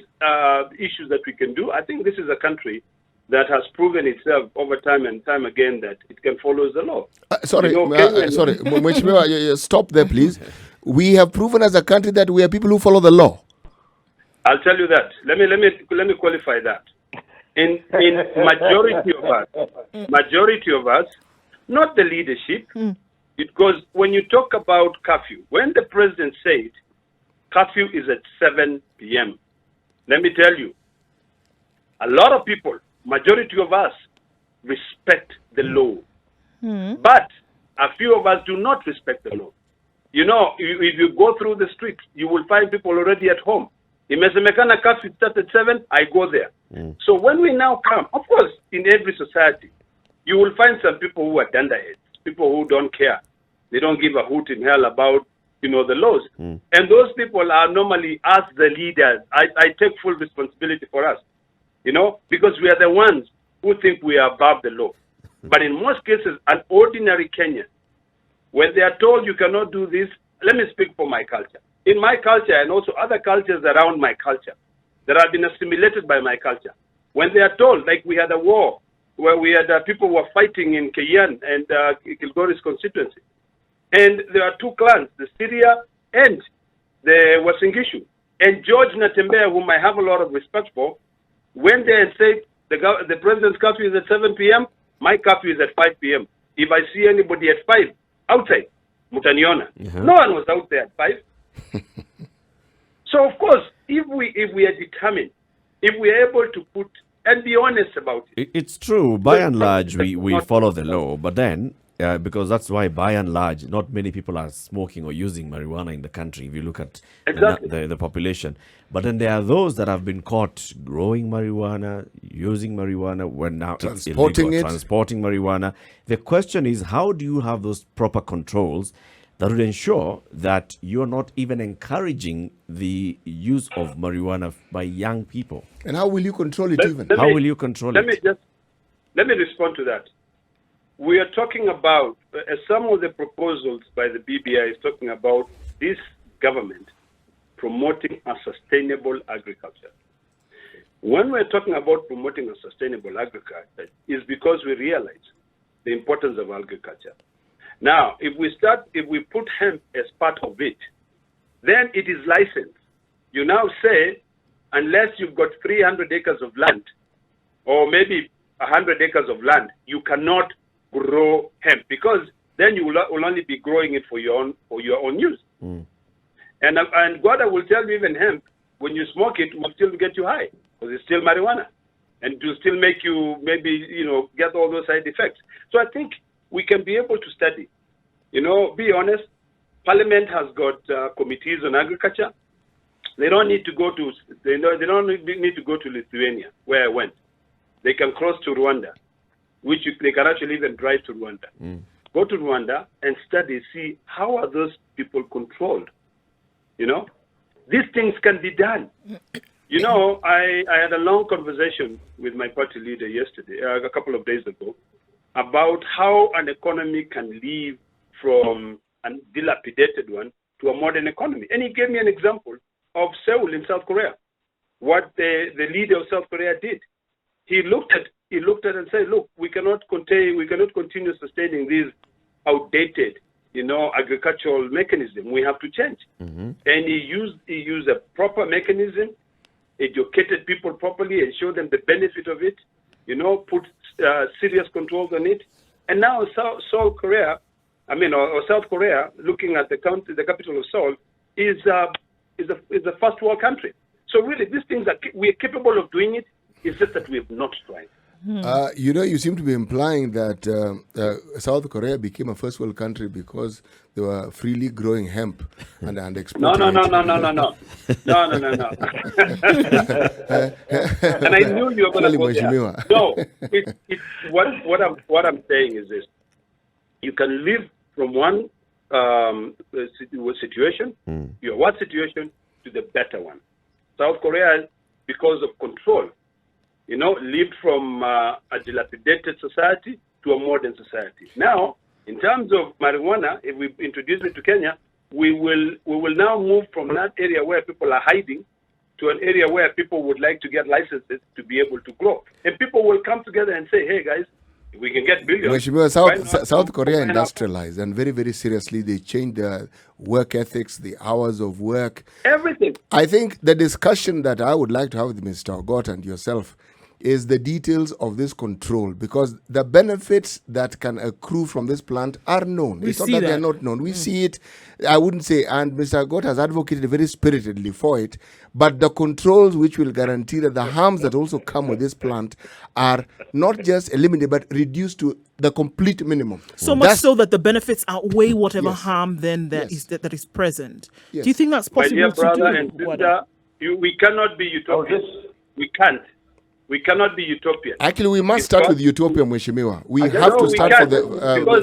Speaker 7: issues that we can do. I think this is a country that has proven itself over time and time again that it can follow the law.
Speaker 6: Sorry, Mheshimiwa, stop there, please. We have proven as a country that we are people who follow the law.
Speaker 7: I'll tell you that. Let me qualify that. In majority of us, not the leadership, because when you talk about curfew, when the president said curfew is at 7 p.m., let me tell you, a lot of people, majority of us, respect the law. But a few of us do not respect the law. You know, if you go through the streets, you will find people already at home. Imesemekana curfew starts at 7, I go there. So when we now come, of course, in every society, you will find some people who are dunderheads, people who don't care. They don't give a hoot in hell about, you know, the laws. And those people are normally us, the leaders. I take full responsibility for us, you know, because we are the ones who think we are above the law. But in most cases, an ordinary Kenyan, when they are told you cannot do this, let me speak for my culture. In my culture and also other cultures around my culture that have been assimilated by my culture, when they are told, like we had a war where we had people who were fighting in Kayan and Kilgoris constituency, and there are two clans, the Syria and the Wasingishu. And George Natembea, whom I have a lot of respect for, went there and said, the president's curfew is at 7 p.m., my curfew is at 5 p.m. If I see anybody at 5, outside, Mutaniona. No one was out there at 5. So, of course, if we are determined, if we are able to put, and be honest about it.
Speaker 2: It's true. By and large, we follow the law. But then, because that's why, by and large, not many people are smoking or using marijuana in the country, if you look at the population. But then there are those that have been caught growing marijuana, using marijuana, when now it's illegal, transporting marijuana. The question is, how do you have those proper controls that would ensure that you're not even encouraging the use of marijuana by young people?
Speaker 6: And how will you control it
Speaker 2: How will you control it?
Speaker 7: Let me respond to that. We are talking about, some of the proposals by the BBI is talking about this government promoting a sustainable agriculture. When we're talking about promoting a sustainable agriculture, it's because we realize the importance of agriculture. Now, if we put hemp as part of it, then it is licensed. You now say, unless you've got 300 acres of land, or maybe 100 acres of land, you cannot grow hemp, because then you will only be growing it for your own use. And Gwada will tell you, even hemp, when you smoke it, will still get you high, because it's still marijuana, and to still make you maybe get all those side effects. So I think we can be able to study Be honest. Parliament has got committees on agriculture. They don't need to go to Lithuania, where I went. They can cross to Rwanda, they can actually even drive to Rwanda. Go to Rwanda and study, see how are those people controlled. These things can be done. I had a long conversation with my party leader yesterday, a couple of days ago, about how an economy can live from a dilapidated one to a modern economy. And he gave me an example of Seoul in South Korea, what the leader of South Korea did. He looked at and said, look, we cannot continue sustaining these outdated, agricultural mechanism. We have to change. And he used a proper mechanism, educated people properly and showed them the benefit of it, put serious controls on it. And now South Korea, looking at the capital of Seoul, is a first world country. So really, these things we're capable of doing it. It's just that we have not tried.
Speaker 6: You seem to be implying that South Korea became a first world country because they were freely growing hemp and exporting
Speaker 7: No. And I knew you were going to go there. No, what I'm saying is this. You can live from one situation, your worst situation, to the better one. South Korea, because of control, lived from a dilapidated society to a modern society. Now, in terms of marijuana, if we introduce it to Kenya, we will now move from that area where people are hiding to an area where people would like to get licenses to be able to grow. And people will come together and say, hey, guys, we can get billions.
Speaker 6: South Korea industrialized, and very, very seriously, they changed their work ethics, the hours of work.
Speaker 7: Everything.
Speaker 6: I think the discussion that I would like to have with Mr. Ogot and yourself is the details of this control, because the benefits that can accrue from this plant are known. It's not that they are not known. We see it, I wouldn't say, and Mr. Ogot has advocated very spiritedly for it, but the controls which will guarantee that the harms that also come with this plant are not just eliminated, but reduced to the complete minimum.
Speaker 1: So much so that the benefits outweigh whatever harm then that is present. Do you think that's possible?
Speaker 7: My dear brother and sister, we cannot be utopian. We can't. We cannot be utopian.
Speaker 6: Actually, we must start with utopia, Mheshimiwa. We have to start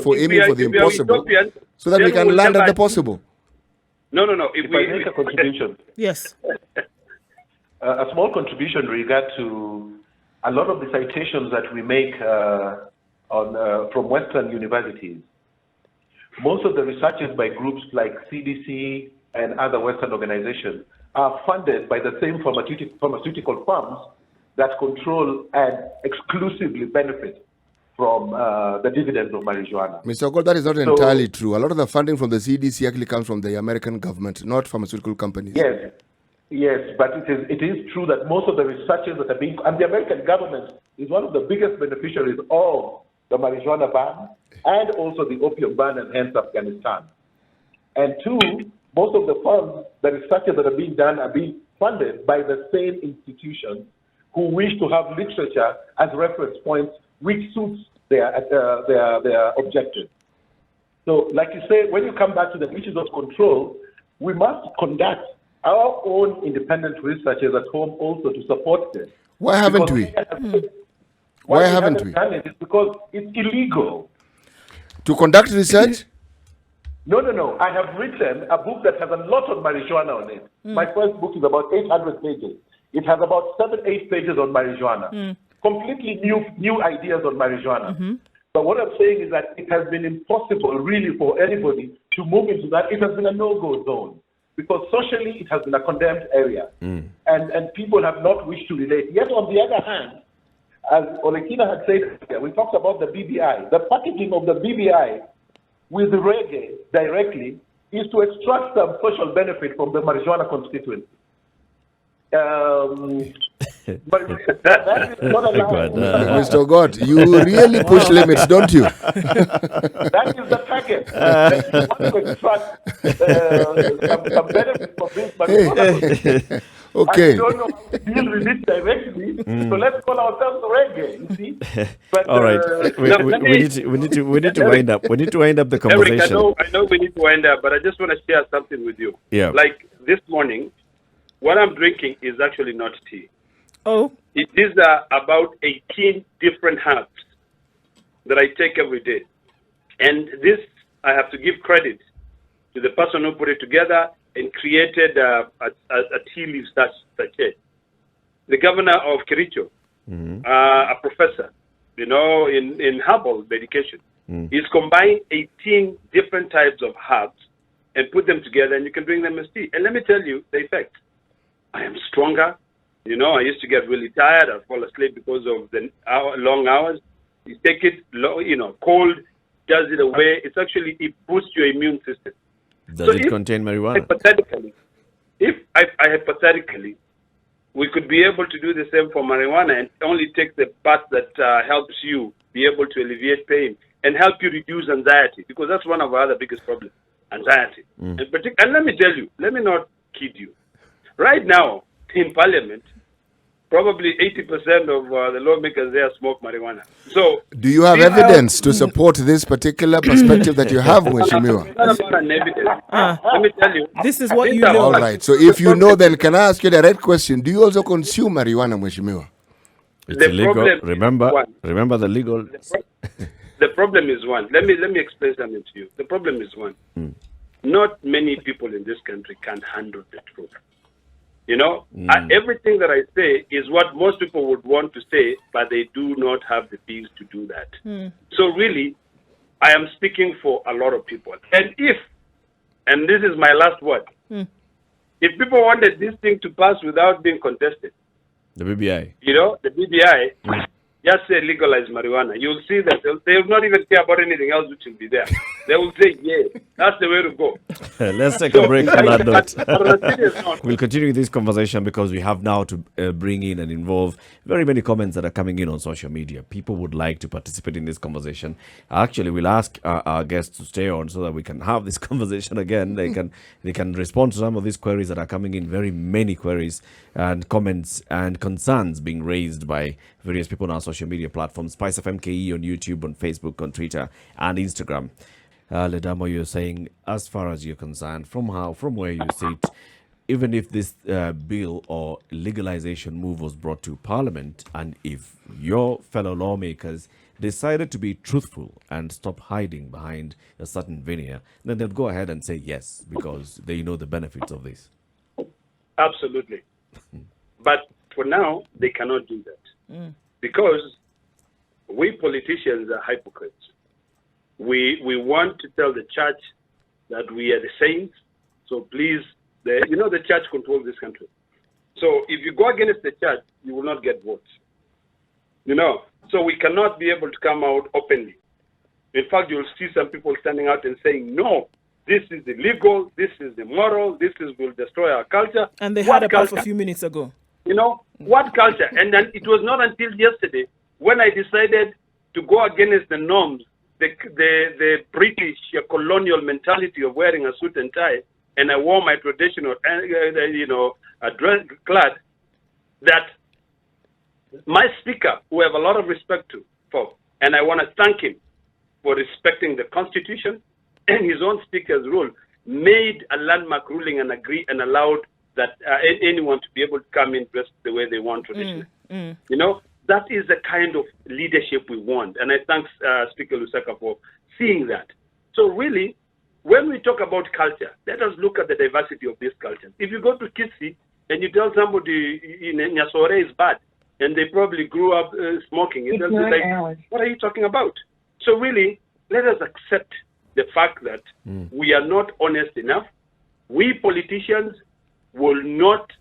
Speaker 6: for aiming for the impossible, so that we can land at the possible.
Speaker 7: No.
Speaker 5: If I make a contribution.
Speaker 1: Yes.
Speaker 5: A small contribution in regard to a lot of the citations that we make from Western universities. Most of the researches by groups like CDC and other Western organizations are funded by the same pharmaceutical firms that control and exclusively benefit from the dividends of marijuana.
Speaker 6: Mr. Ogot, that is not entirely true. A lot of the funding from the CDC actually comes from the American government, not pharmaceutical companies.
Speaker 5: Yes, but it is true that most of the researchers that are being, and the American government is one of the biggest beneficiaries of the marijuana ban and also the opium ban, and hence Afghanistan. And two, most of the funds, the researchers that are being done are being funded by the same institutions who wish to have literature as reference points which suits their objectives. So, like you say, when you come back to the issues of control, we must conduct our own independent researchers at home also to support this.
Speaker 6: Why haven't we? Why haven't we?
Speaker 5: Done it is because it's illegal.
Speaker 6: To conduct research?
Speaker 5: No. I have written a book that has a lot of marijuana on it. My first book is about 800 pages. It has about 7-8 pages on marijuana. Completely new ideas on marijuana. But what I'm saying is that it has been impossible really for anybody to move into that. It has been a no-go zone because socially it has been a condemned area. And people have not wished to relate. Yet on the other hand, as Olekina had said, we talked about the BBI. The packaging of the BBI with the reggae directly is to extract some social benefit from the marijuana constituency. But that is not allowed.
Speaker 6: Mr. Ogot, you really push limits, don't you?
Speaker 5: That is the target. You want to extract some benefit from this, but
Speaker 6: Okay.
Speaker 5: I don't know how to deal with it directly, so let's call ourselves reggae, you see. But,
Speaker 2: All right, we need to wind up. We need to wind up the
Speaker 7: Eric,
Speaker 2: conversation.
Speaker 7: I know we need to wind up, but I just want to share something with you.
Speaker 2: Yeah.
Speaker 7: Like this morning, what I'm drinking is actually not tea.
Speaker 1: Oh,
Speaker 7: It is about 18 different herbs that I take every day. And this, I have to give credit to the person who put it together and created a tea leaf sachet. The governor of Kericho, a professor, in herbal medication, he's combined 18 different types of herbs and put them together, and you can drink them as tea. And let me tell you the effect. I am stronger. I used to get really tired. I'd fall asleep because of the long hours. You take it, cold, does it away. It boosts your immune system.
Speaker 2: Does it contain marijuana?
Speaker 7: Hypothetically, we could be able to do the same for marijuana and only take the part that helps you be able to alleviate pain and help you reduce anxiety, because that's one of our other biggest problems, anxiety. And let me tell you, let me not kid you. Right now, in Parliament, probably 80% of the lawmakers there smoke marijuana. So,
Speaker 6: do you have evidence to support this particular perspective that you have, Mheshimiwa?
Speaker 7: It's not about an evidence. Let me tell you.
Speaker 1: this is what you know.
Speaker 6: All right. So if you know, then can I ask you the right question? Do you also consume marijuana, Mheshimiwa?
Speaker 2: It's
Speaker 7: The
Speaker 2: illegal.
Speaker 7: problem is one.
Speaker 2: Remember the legal.
Speaker 7: The problem is one. Let me explain something to you. The problem is one. Not many people in this country can handle the truth. Everything that I say is what most people would want to say, but they do not have the means to do that. So really, I am speaking for a lot of people. And this is my last word, if people wanted this thing to pass without being contested,
Speaker 2: The BBI.
Speaker 7: the BBI, just say legalize marijuana. You'll see that they will not even care about anything else which will be there. They will say, yeah, that's the way to go.
Speaker 2: Let's take a break on that note.
Speaker 7: But on a serious note,
Speaker 2: We'll continue this conversation because we have now to bring in and involve very many comments that are coming in on social media. People would like to participate in this conversation. Actually, we'll ask our guests to stay on so that we can have this conversation again. They can respond to some of these queries that are coming in. Very many queries and comments and concerns being raised by various people on our social media platforms. Spice FM KE on YouTube, on Facebook, on Twitter, and Instagram. Ledama, you're saying, as far as you're concerned, from where you sit, even if this bill or legalization move was brought to Parliament, and if your fellow lawmakers decided to be truthful and stop hiding behind a certain veneer, then they'll go ahead and say yes, because they know the benefits of this.
Speaker 7: absolutely. But for now, they cannot do that because we politicians are hypocrites. We want to tell the church that we are the saints. So please, the church controls this country. So if you go against the church, you will not get votes. So we cannot be able to come out openly. In fact, you'll see some people standing out and saying, no, this is illegal, this is immoral, will destroy our culture.
Speaker 1: And they had a puff a few minutes ago.
Speaker 7: What culture? And then it was not until yesterday when I decided to go against the norms, the British colonial mentality of wearing a suit and tie, and I wore my traditional, dress clad, that my speaker, who I have a lot of respect for, and I want to thank him for respecting the Constitution and his own speaker's rule, made a landmark ruling and agree and allowed that anyone to be able to come in dressed the way they want traditionally. That is the kind of leadership we want. And I thank Speaker Lusaka for seeing that. So really, when we talk about culture, let us look at the diversity of these cultures. If you go to Kisii and you tell somebody Nyasore is bad, and they probably grew up smoking, and they'll be like, what are you talking about? So really, let us accept the fact that we are not honest enough. We politicians will not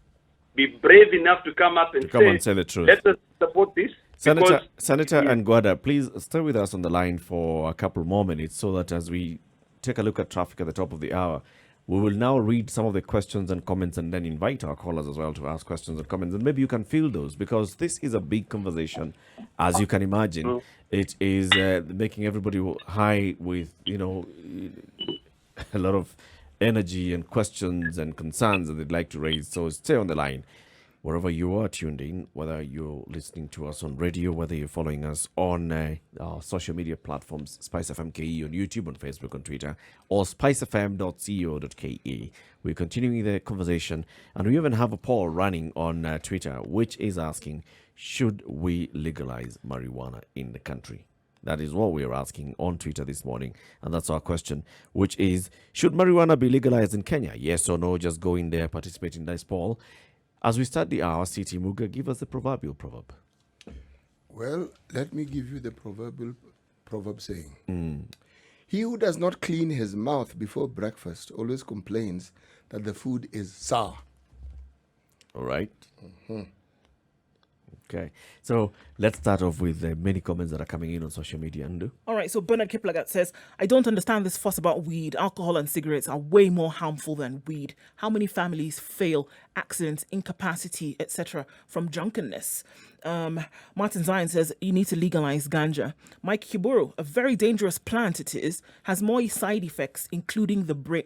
Speaker 7: be brave enough to come up and
Speaker 2: say the truth.
Speaker 7: Let us support this.
Speaker 2: Senator and Gwada, please stay with us on the line for a couple more minutes so that as we take a look at traffic at the top of the hour, we will now read some of the questions and comments and then invite our callers as well to ask questions and comments. And maybe you can field those because this is a big conversation. As you can imagine, it is making everybody high with, a lot of energy and questions and concerns that they'd like to raise. So stay on the line. wherever you are tuned in, whether you're listening to us on radio, whether you're following us on our social media platforms, Spice FM KE on YouTube, on Facebook, on Twitter, or spicefm.co.ke. We're continuing the conversation, and we even have a poll running on Twitter, which is asking, should we legalize marijuana in the country? That is what we're asking on Twitter this morning. And that's our question, which is, should marijuana be legalized in Kenya? Yes or no? Just go in there, participate in this poll. As we start the hour, C.T. Muga, give us the proverbial proverb.
Speaker 6: Well, let me give you the proverbial proverb saying. He who does not clean his mouth before breakfast always complains that the food is sour.
Speaker 2: All right. Okay. So let's start off with many comments that are coming in on social media. Ndu?
Speaker 1: All right, so Bernard Kiplagat says, I don't understand this fuss about weed. Alcohol and cigarettes are way more harmful than weed. How many families fail, accidents, incapacity, etc. from drunkenness? Martin Zion says, you need to legalize ganja. Mike Kiburu, a very dangerous plant it is, has more side effects, including the brain.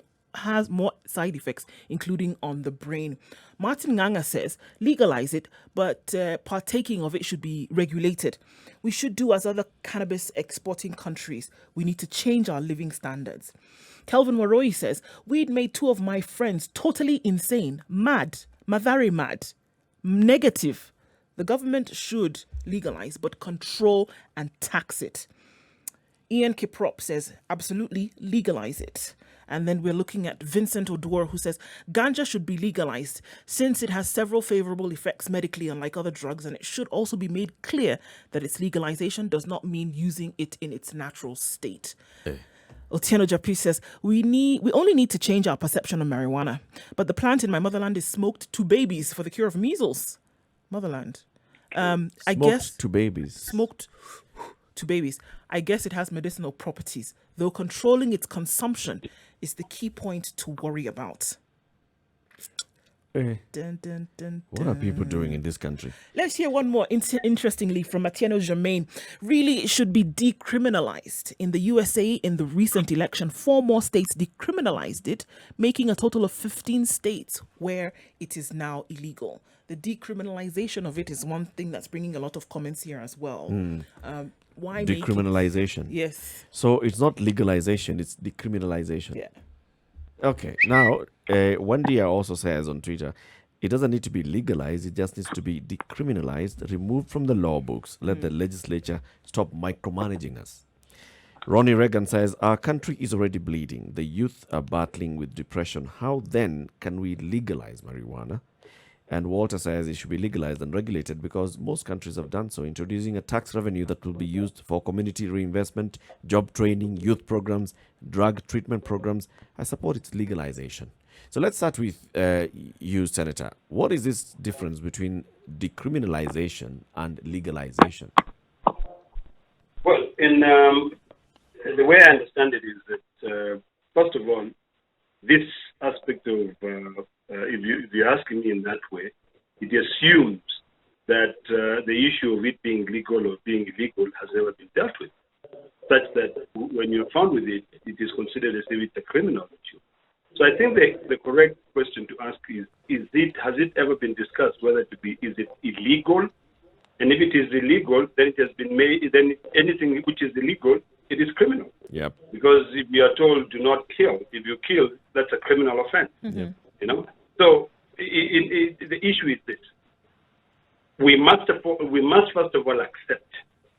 Speaker 1: Including on the brain. Martin Nganga says, legalize it, but partaking of it should be regulated. We should do as other cannabis exporting countries. We need to change our living standards. Kelvin Waroi says, weed made 2 of my friends totally insane, mad, very mad, negative. The government should legalize, but control and tax it. Ian Kiprop says, absolutely legalize it. And then we're looking at Vincent Odor, who says, ganja should be legalized since it has several favorable effects medically, unlike other drugs, and it should also be made clear that its legalization does not mean using it in its natural state. Otieno Japi says, we only need to change our perception of marijuana, but the plant in my motherland is smoked to babies for the cure of measles. Motherland. I guess
Speaker 2: to babies.
Speaker 1: Smoked to babies. I guess it has medicinal properties, though controlling its consumption is the key point to worry about.
Speaker 2: Dun,
Speaker 1: dun, dun, dun.
Speaker 2: What are people doing in this country?
Speaker 1: Let's hear one more, interestingly, from Matiano Germain. Really, it should be decriminalized. In the USA, in the recent election, 4 more states decriminalized it, making a total of 15 states where it is now illegal. The decriminalization of it is one thing that's bringing a lot of comments here as well. Why
Speaker 2: decriminalization?
Speaker 1: Yes.
Speaker 2: So it's not legalization, it's decriminalization.
Speaker 1: Yeah.
Speaker 2: Okay. Now, Wandia also says on Twitter, it doesn't need to be legalized, it just needs to be decriminalized, removed from the law books. Let the legislature stop micromanaging us. Ronnie Reagan says, our country is already bleeding. The youth are battling with depression. How then can we legalize marijuana? And Walter says it should be legalized and regulated because most countries have done so, introducing a tax revenue that will be used for community reinvestment, job training, youth programs, drug treatment programs. I support its legalization. So let's start with you, Senator. What is this difference between decriminalization and legalization?
Speaker 7: Well, in the way I understand it is that, first of all, this aspect of if you're asking me in that way, it assumes that the issue of it being legal or being illegal has never been dealt with, such that when you're found with it, it is considered as if it's a criminal issue. So I think the correct question to ask is has it ever been discussed whether is it illegal? And if it is illegal, then it has been made. Then anything which is illegal, it is criminal.
Speaker 2: Yep.
Speaker 7: Because if you are told do not kill, if you kill, that's a criminal offense.
Speaker 2: Yep.
Speaker 7: You know. So the issue is this: we must first of all accept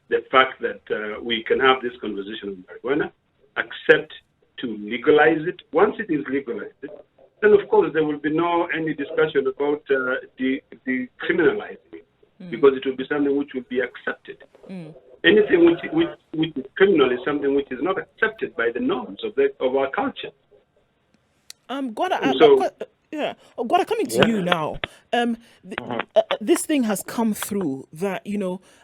Speaker 7: the fact that we can have this conversation on marijuana, accept to legalize it. Once it is legalized, then of course there will be no any discussion about decriminalizing it, because it will be something which will be accepted. Anything which is criminal is something which is not accepted by the norms of our culture.
Speaker 1: Gwada, Gwada, coming to you now. This thing has come through that,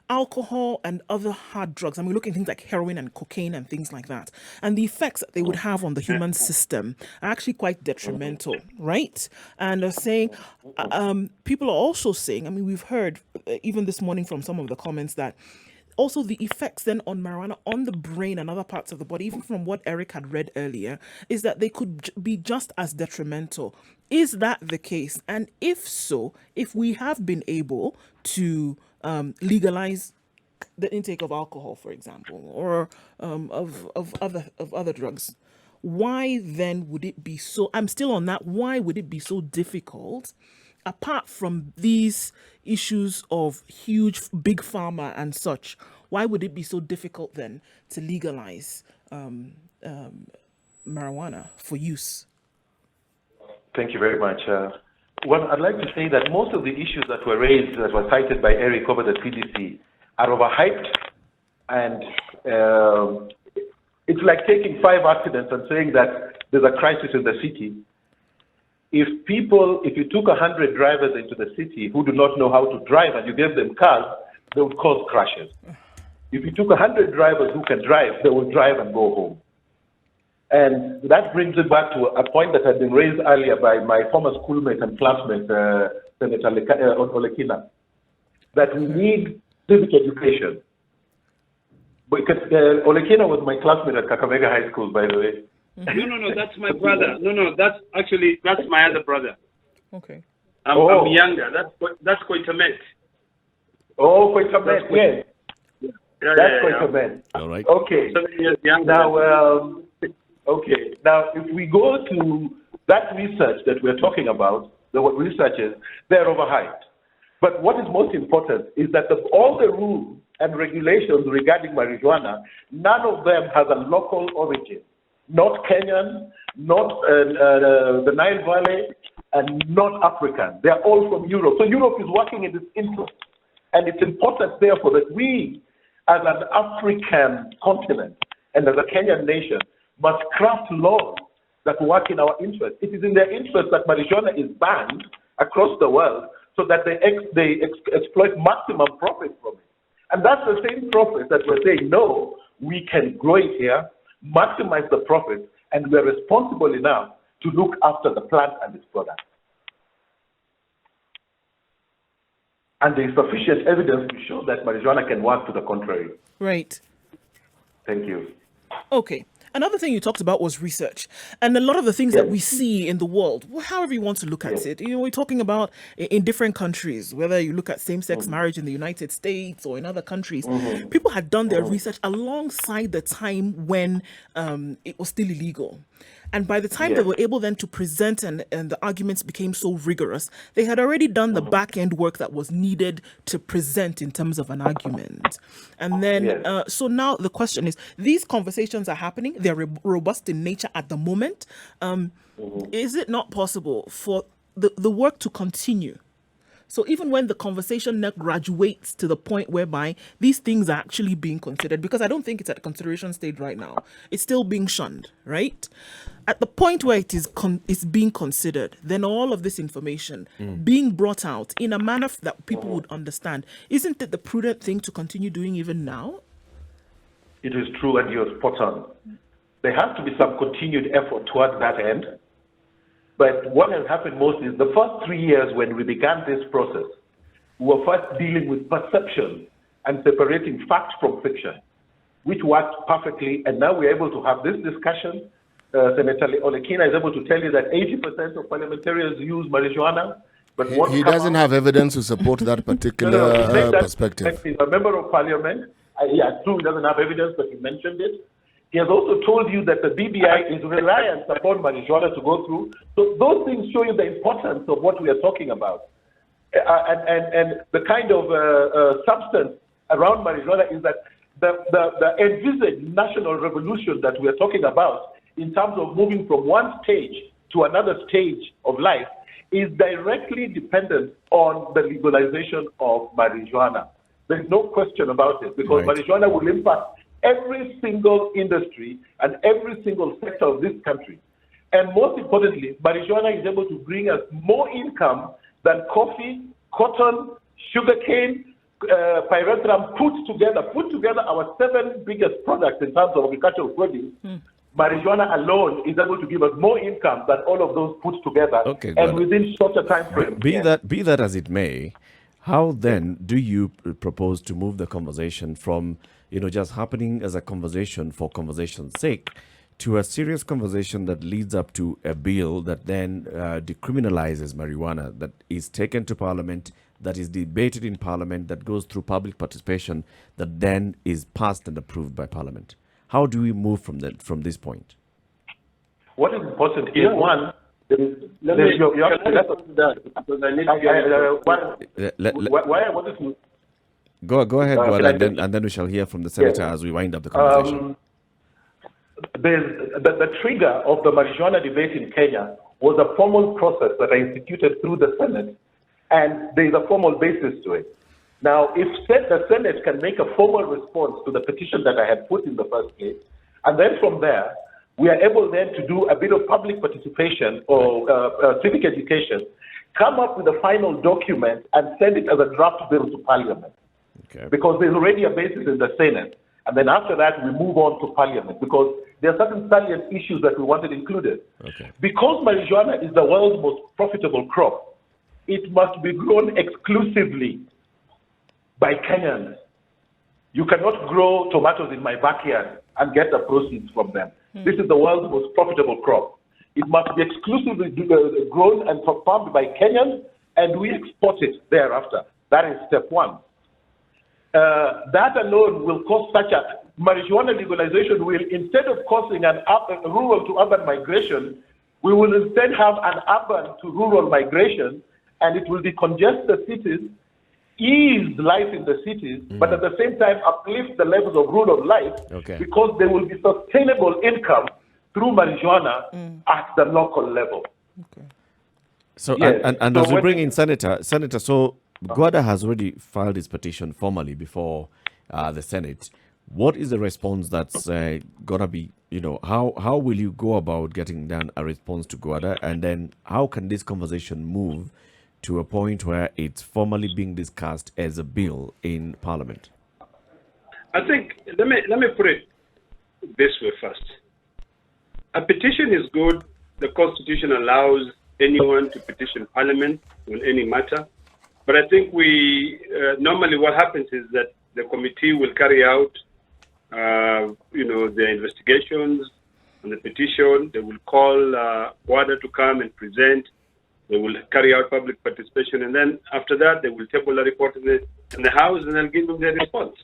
Speaker 1: alcohol and other hard drugs, and we look at things like heroin and cocaine and things like that, and the effects that they would have on the human system are actually quite detrimental, right? And they're saying, people are also saying, we've heard even this morning from some of the comments that also the effects then on marijuana, on the brain and other parts of the body, even from what Eric had read earlier, is that they could be just as detrimental. Is that the case? And if so, if we have been able to legalize the intake of alcohol, for example, or of other drugs, why then would it be so? I'm still on that. Why would it be so difficult, apart from these issues of huge big pharma and such? Why would it be so difficult then to legalize marijuana for use?
Speaker 5: Thank you very much. Well, I'd like to say that most of the issues that were raised, that were cited by Eric over the CDC, are overhyped, and it's like taking 5 accidents and saying that there's a crisis in the city. If you took 100 drivers into the city who do not know how to drive and you gave them cars, they would cause crashes. If you took 100 drivers who can drive, they will drive and go home. And that brings it back to a point that had been raised earlier by my former schoolmate and classmate, Senator Olekina, that we need civic education. Because Olekina was my classmate at Kakamega High School, by the way.
Speaker 7: No, that's my brother. No, that's my other brother.
Speaker 1: Okay.
Speaker 7: I'm younger. That's Koitamet.
Speaker 5: Oh, Koitamet, yes. That's Koitamet.
Speaker 2: All right.
Speaker 5: Okay.
Speaker 7: 7 years younger.
Speaker 5: Now, okay. Now, if we go to that research that we're talking about, the researchers, they're overhyped. But what is most important is that all the rules and regulations regarding marijuana, none of them has a local origin. Not Kenyan, not the Nile Valley, and not African. They're all from Europe. So Europe is working in this interest. And it's important, therefore, that we, as an African continent and as a Kenyan nation, must craft laws that work in our interest. It is in their interest that marijuana is banned across the world so that they exploit maximum profit from it. And that's the same profit that we're saying, no, we can grow it here, maximize the profit, and we're responsible enough to look after the plant and its product. And there is sufficient evidence to show that marijuana can work to the contrary.
Speaker 1: Right.
Speaker 5: Thank you.
Speaker 1: Okay. Another thing you talked about was research, and a lot of the things that we see in the world, however you want to look at it, we're talking about in different countries, whether you look at same-sex marriage in the United States or in other countries, people had done their research alongside the time when it was still illegal. And by the time they were able then to present and the arguments became so rigorous, they had already done the back end work that was needed to present in terms of an argument. And then, so now the question is, these conversations are happening, they're robust in nature at the moment. Is it not possible for the work to continue? So even when the conversation now graduates to the point whereby these things are actually being considered, because I don't think it's at the consideration stage right now, it's still being shunned, right? At the point where it is being considered, then all of this information being brought out in a manner that people would understand, isn't it the prudent thing to continue doing even now?
Speaker 5: It is true, and you're spot on. There has to be some continued effort towards that end. But what has happened most is the first 3 years when we began this process, we were first dealing with perception and separating fact from fiction, which worked perfectly. And now we're able to have this discussion. Senator Olekina is able to tell you that 80% of parliamentarians use marijuana. But
Speaker 6: he doesn't have evidence to support that particular perspective.
Speaker 5: He's a member of parliament. Yeah, true, he doesn't have evidence, but he mentioned it. He has also told you that the BBI is reliant upon marijuana to go through. So those things show you the importance of what we are talking about. And the kind of substance around marijuana is that the envisaged national revolution that we are talking about in terms of moving from one stage to another stage of life is directly dependent on the legalization of marijuana. There's no question about it, because marijuana will impact every single industry and every single sector of this country. And most importantly, marijuana is able to bring us more income than coffee, cotton, sugarcane, pyrethrum put together our 7 biggest products in terms of agricultural produce. Marijuana alone is able to give us more income than all of those put together, and within such a time frame.
Speaker 2: Be that as it may, How then do you propose to move the conversation from, just happening as a conversation for conversation's sake to a serious conversation that leads up to a bill that then decriminalizes marijuana, that is taken to Parliament, that is debated in Parliament, that goes through public participation, that then is passed and approved by Parliament? How do we move from this point?
Speaker 5: What is important is, one,
Speaker 7: Let me because I need to
Speaker 5: why I wanted to...
Speaker 2: Go ahead, Gwada, and then we shall hear from the Senator as we wind up the conversation.
Speaker 5: The trigger of the marijuana debate in Kenya was a formal process that I instituted through the Senate, and there is a formal basis to it. Now, if the Senate can make a formal response to the petition that I had put in the first place, and then from there, we are able then to do a bit of public participation or civic education, come up with a final document and send it as a draft bill to Parliament.
Speaker 2: Okay.
Speaker 5: Because there's already a basis in the Senate. And then after that, we move on to Parliament because there are certain salient issues that we wanted included.
Speaker 2: Okay.
Speaker 5: Because marijuana is the world's most profitable crop, it must be grown exclusively by Kenyans. You cannot grow tomatoes in my backyard and get the proceeds from them. This is the world's most profitable crop. It must be exclusively grown and farmed by Kenyans, and we export it thereafter. That is step one. That alone will cause such a marijuana legalization will, instead of causing an rural to urban migration, we will instead have an urban to rural migration, and it will decongest the cities, ease life in the cities, but at the same time uplift the levels of rural life, because there will be sustainable income through marijuana at the local level.
Speaker 2: Okay. So, yes. and as we bring in Senator, so Gwada has already filed his petition formally before the Senate. What is the response that's going to be, how will you go about getting down a response to Gwada? And then how can this conversation move to a point where it's formally being discussed as a bill in Parliament?
Speaker 7: I think, let me put it this way first. A petition is good. The Constitution allows anyone to petition Parliament on any matter. But I think normally what happens is that the committee will carry out, their investigations on the petition. They will call Gwada to come and present. They will carry out public participation, and then after that, they will table a report in the House, and they'll give them their response.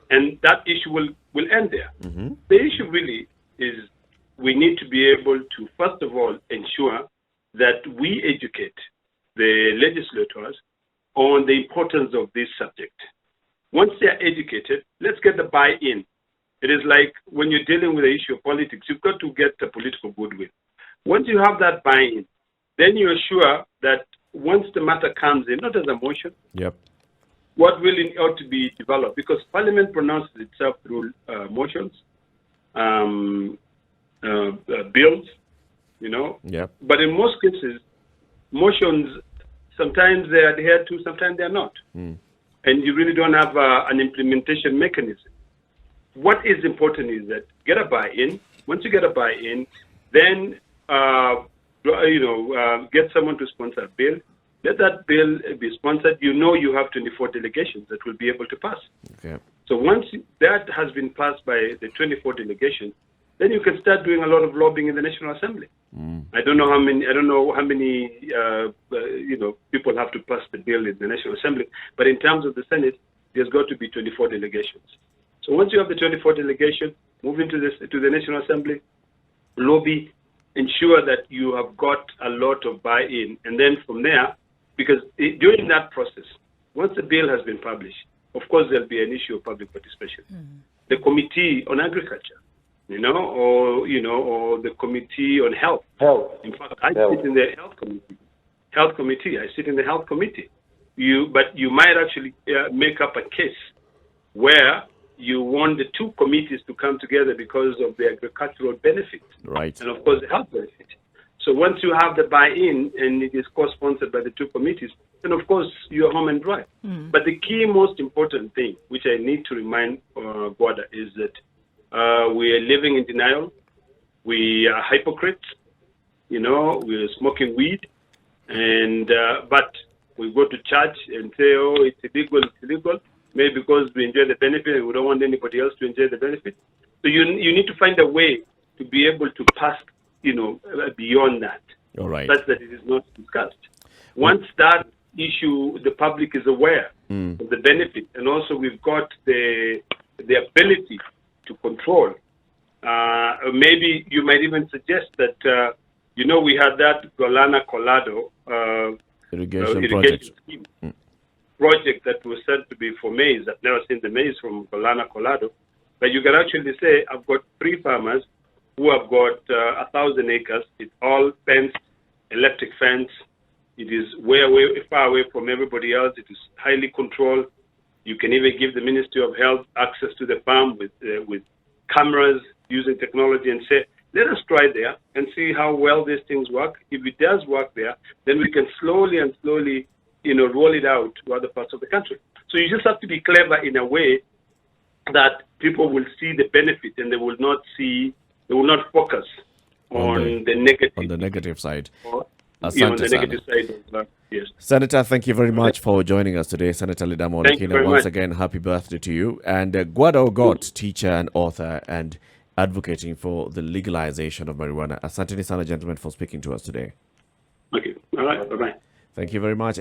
Speaker 7: And that issue will end there. Mm-hmm. The issue really is we need to be able to, first of all, ensure that we educate the legislators on the importance of this subject. Once they are educated, let's get the buy-in. It is like when you're dealing with the issue of politics, you've got to get the political goodwill. Once you have that buy-in, then you're sure that once the matter comes in, not as a motion, what really ought to be developed, because Parliament pronounces itself through motions, bills, But in most cases, motions, sometimes they are adhered to, sometimes they are not. And you really don't have an implementation mechanism. What is important is that get a buy-in. Once you get a buy-in, then get someone to sponsor a bill. Let that bill be sponsored. You have 24 delegations that will be able to pass.
Speaker 2: Okay.
Speaker 7: So once that has been passed by the 24 delegations, then you can start doing a lot of lobbying in the National Assembly. I don't know how many people have to pass the bill in the National Assembly, but in terms of the Senate, there's got to be 24 delegations. So once you have the 24 delegations, move into the National Assembly, lobby, ensure that you have got a lot of buy-in, and then from there, because during that process, once the bill has been published, of course there'll be an issue of public participation. The Committee on Agriculture, or the Committee on Health. In fact, I sit in the Health Committee. I sit in the Health Committee. But you might actually make up a case where you want the two committees to come together because of the agricultural benefit,
Speaker 2: right?
Speaker 7: And of course the health benefit. So once you have the buy-in and it is co-sponsored by the two committees, then of course you're home and dry. But the key, most important thing, which I need to remind Gwada, is that we are living in denial. We are hypocrites. We're smoking weed, and but We go to church and say, oh, it's illegal, maybe because we enjoy the benefit and we don't want anybody else to enjoy the benefit. So you need to find a way to be able to pass, beyond that.
Speaker 2: All right.
Speaker 7: Such that it is not discussed. Once that issue, the public is aware of the benefit, and also we've got the ability to control. Maybe you might even suggest that, we had that Golana Colado
Speaker 2: irrigation project.
Speaker 7: Scheme project that was said to be for maize. I've never seen the maize from Golana Colado, but you can actually say, I've got 3 farmers who have got 1,000 acres. It's all fenced, electric fence. It is far away from everybody else. It is highly controlled. You can even give the Ministry of Health access to the farm with cameras using technology and say, let us try there and see how well these things work. If it does work there, then we can slowly, roll it out to other parts of the country. So you just have to be clever in a way that people will see the benefit and they will not focus on the negative.
Speaker 2: On the negative side.
Speaker 7: On the negative side of yes.
Speaker 2: Senator, thank you very much for joining us today. Senator Ledama Olekina, once again, happy birthday to you. And Gwada Ogot, teacher and author and advocating for the legalization of marijuana. Asante sana, gentlemen, for speaking to us today.
Speaker 7: Okay. All right. Bye-bye.
Speaker 2: Thank you very much.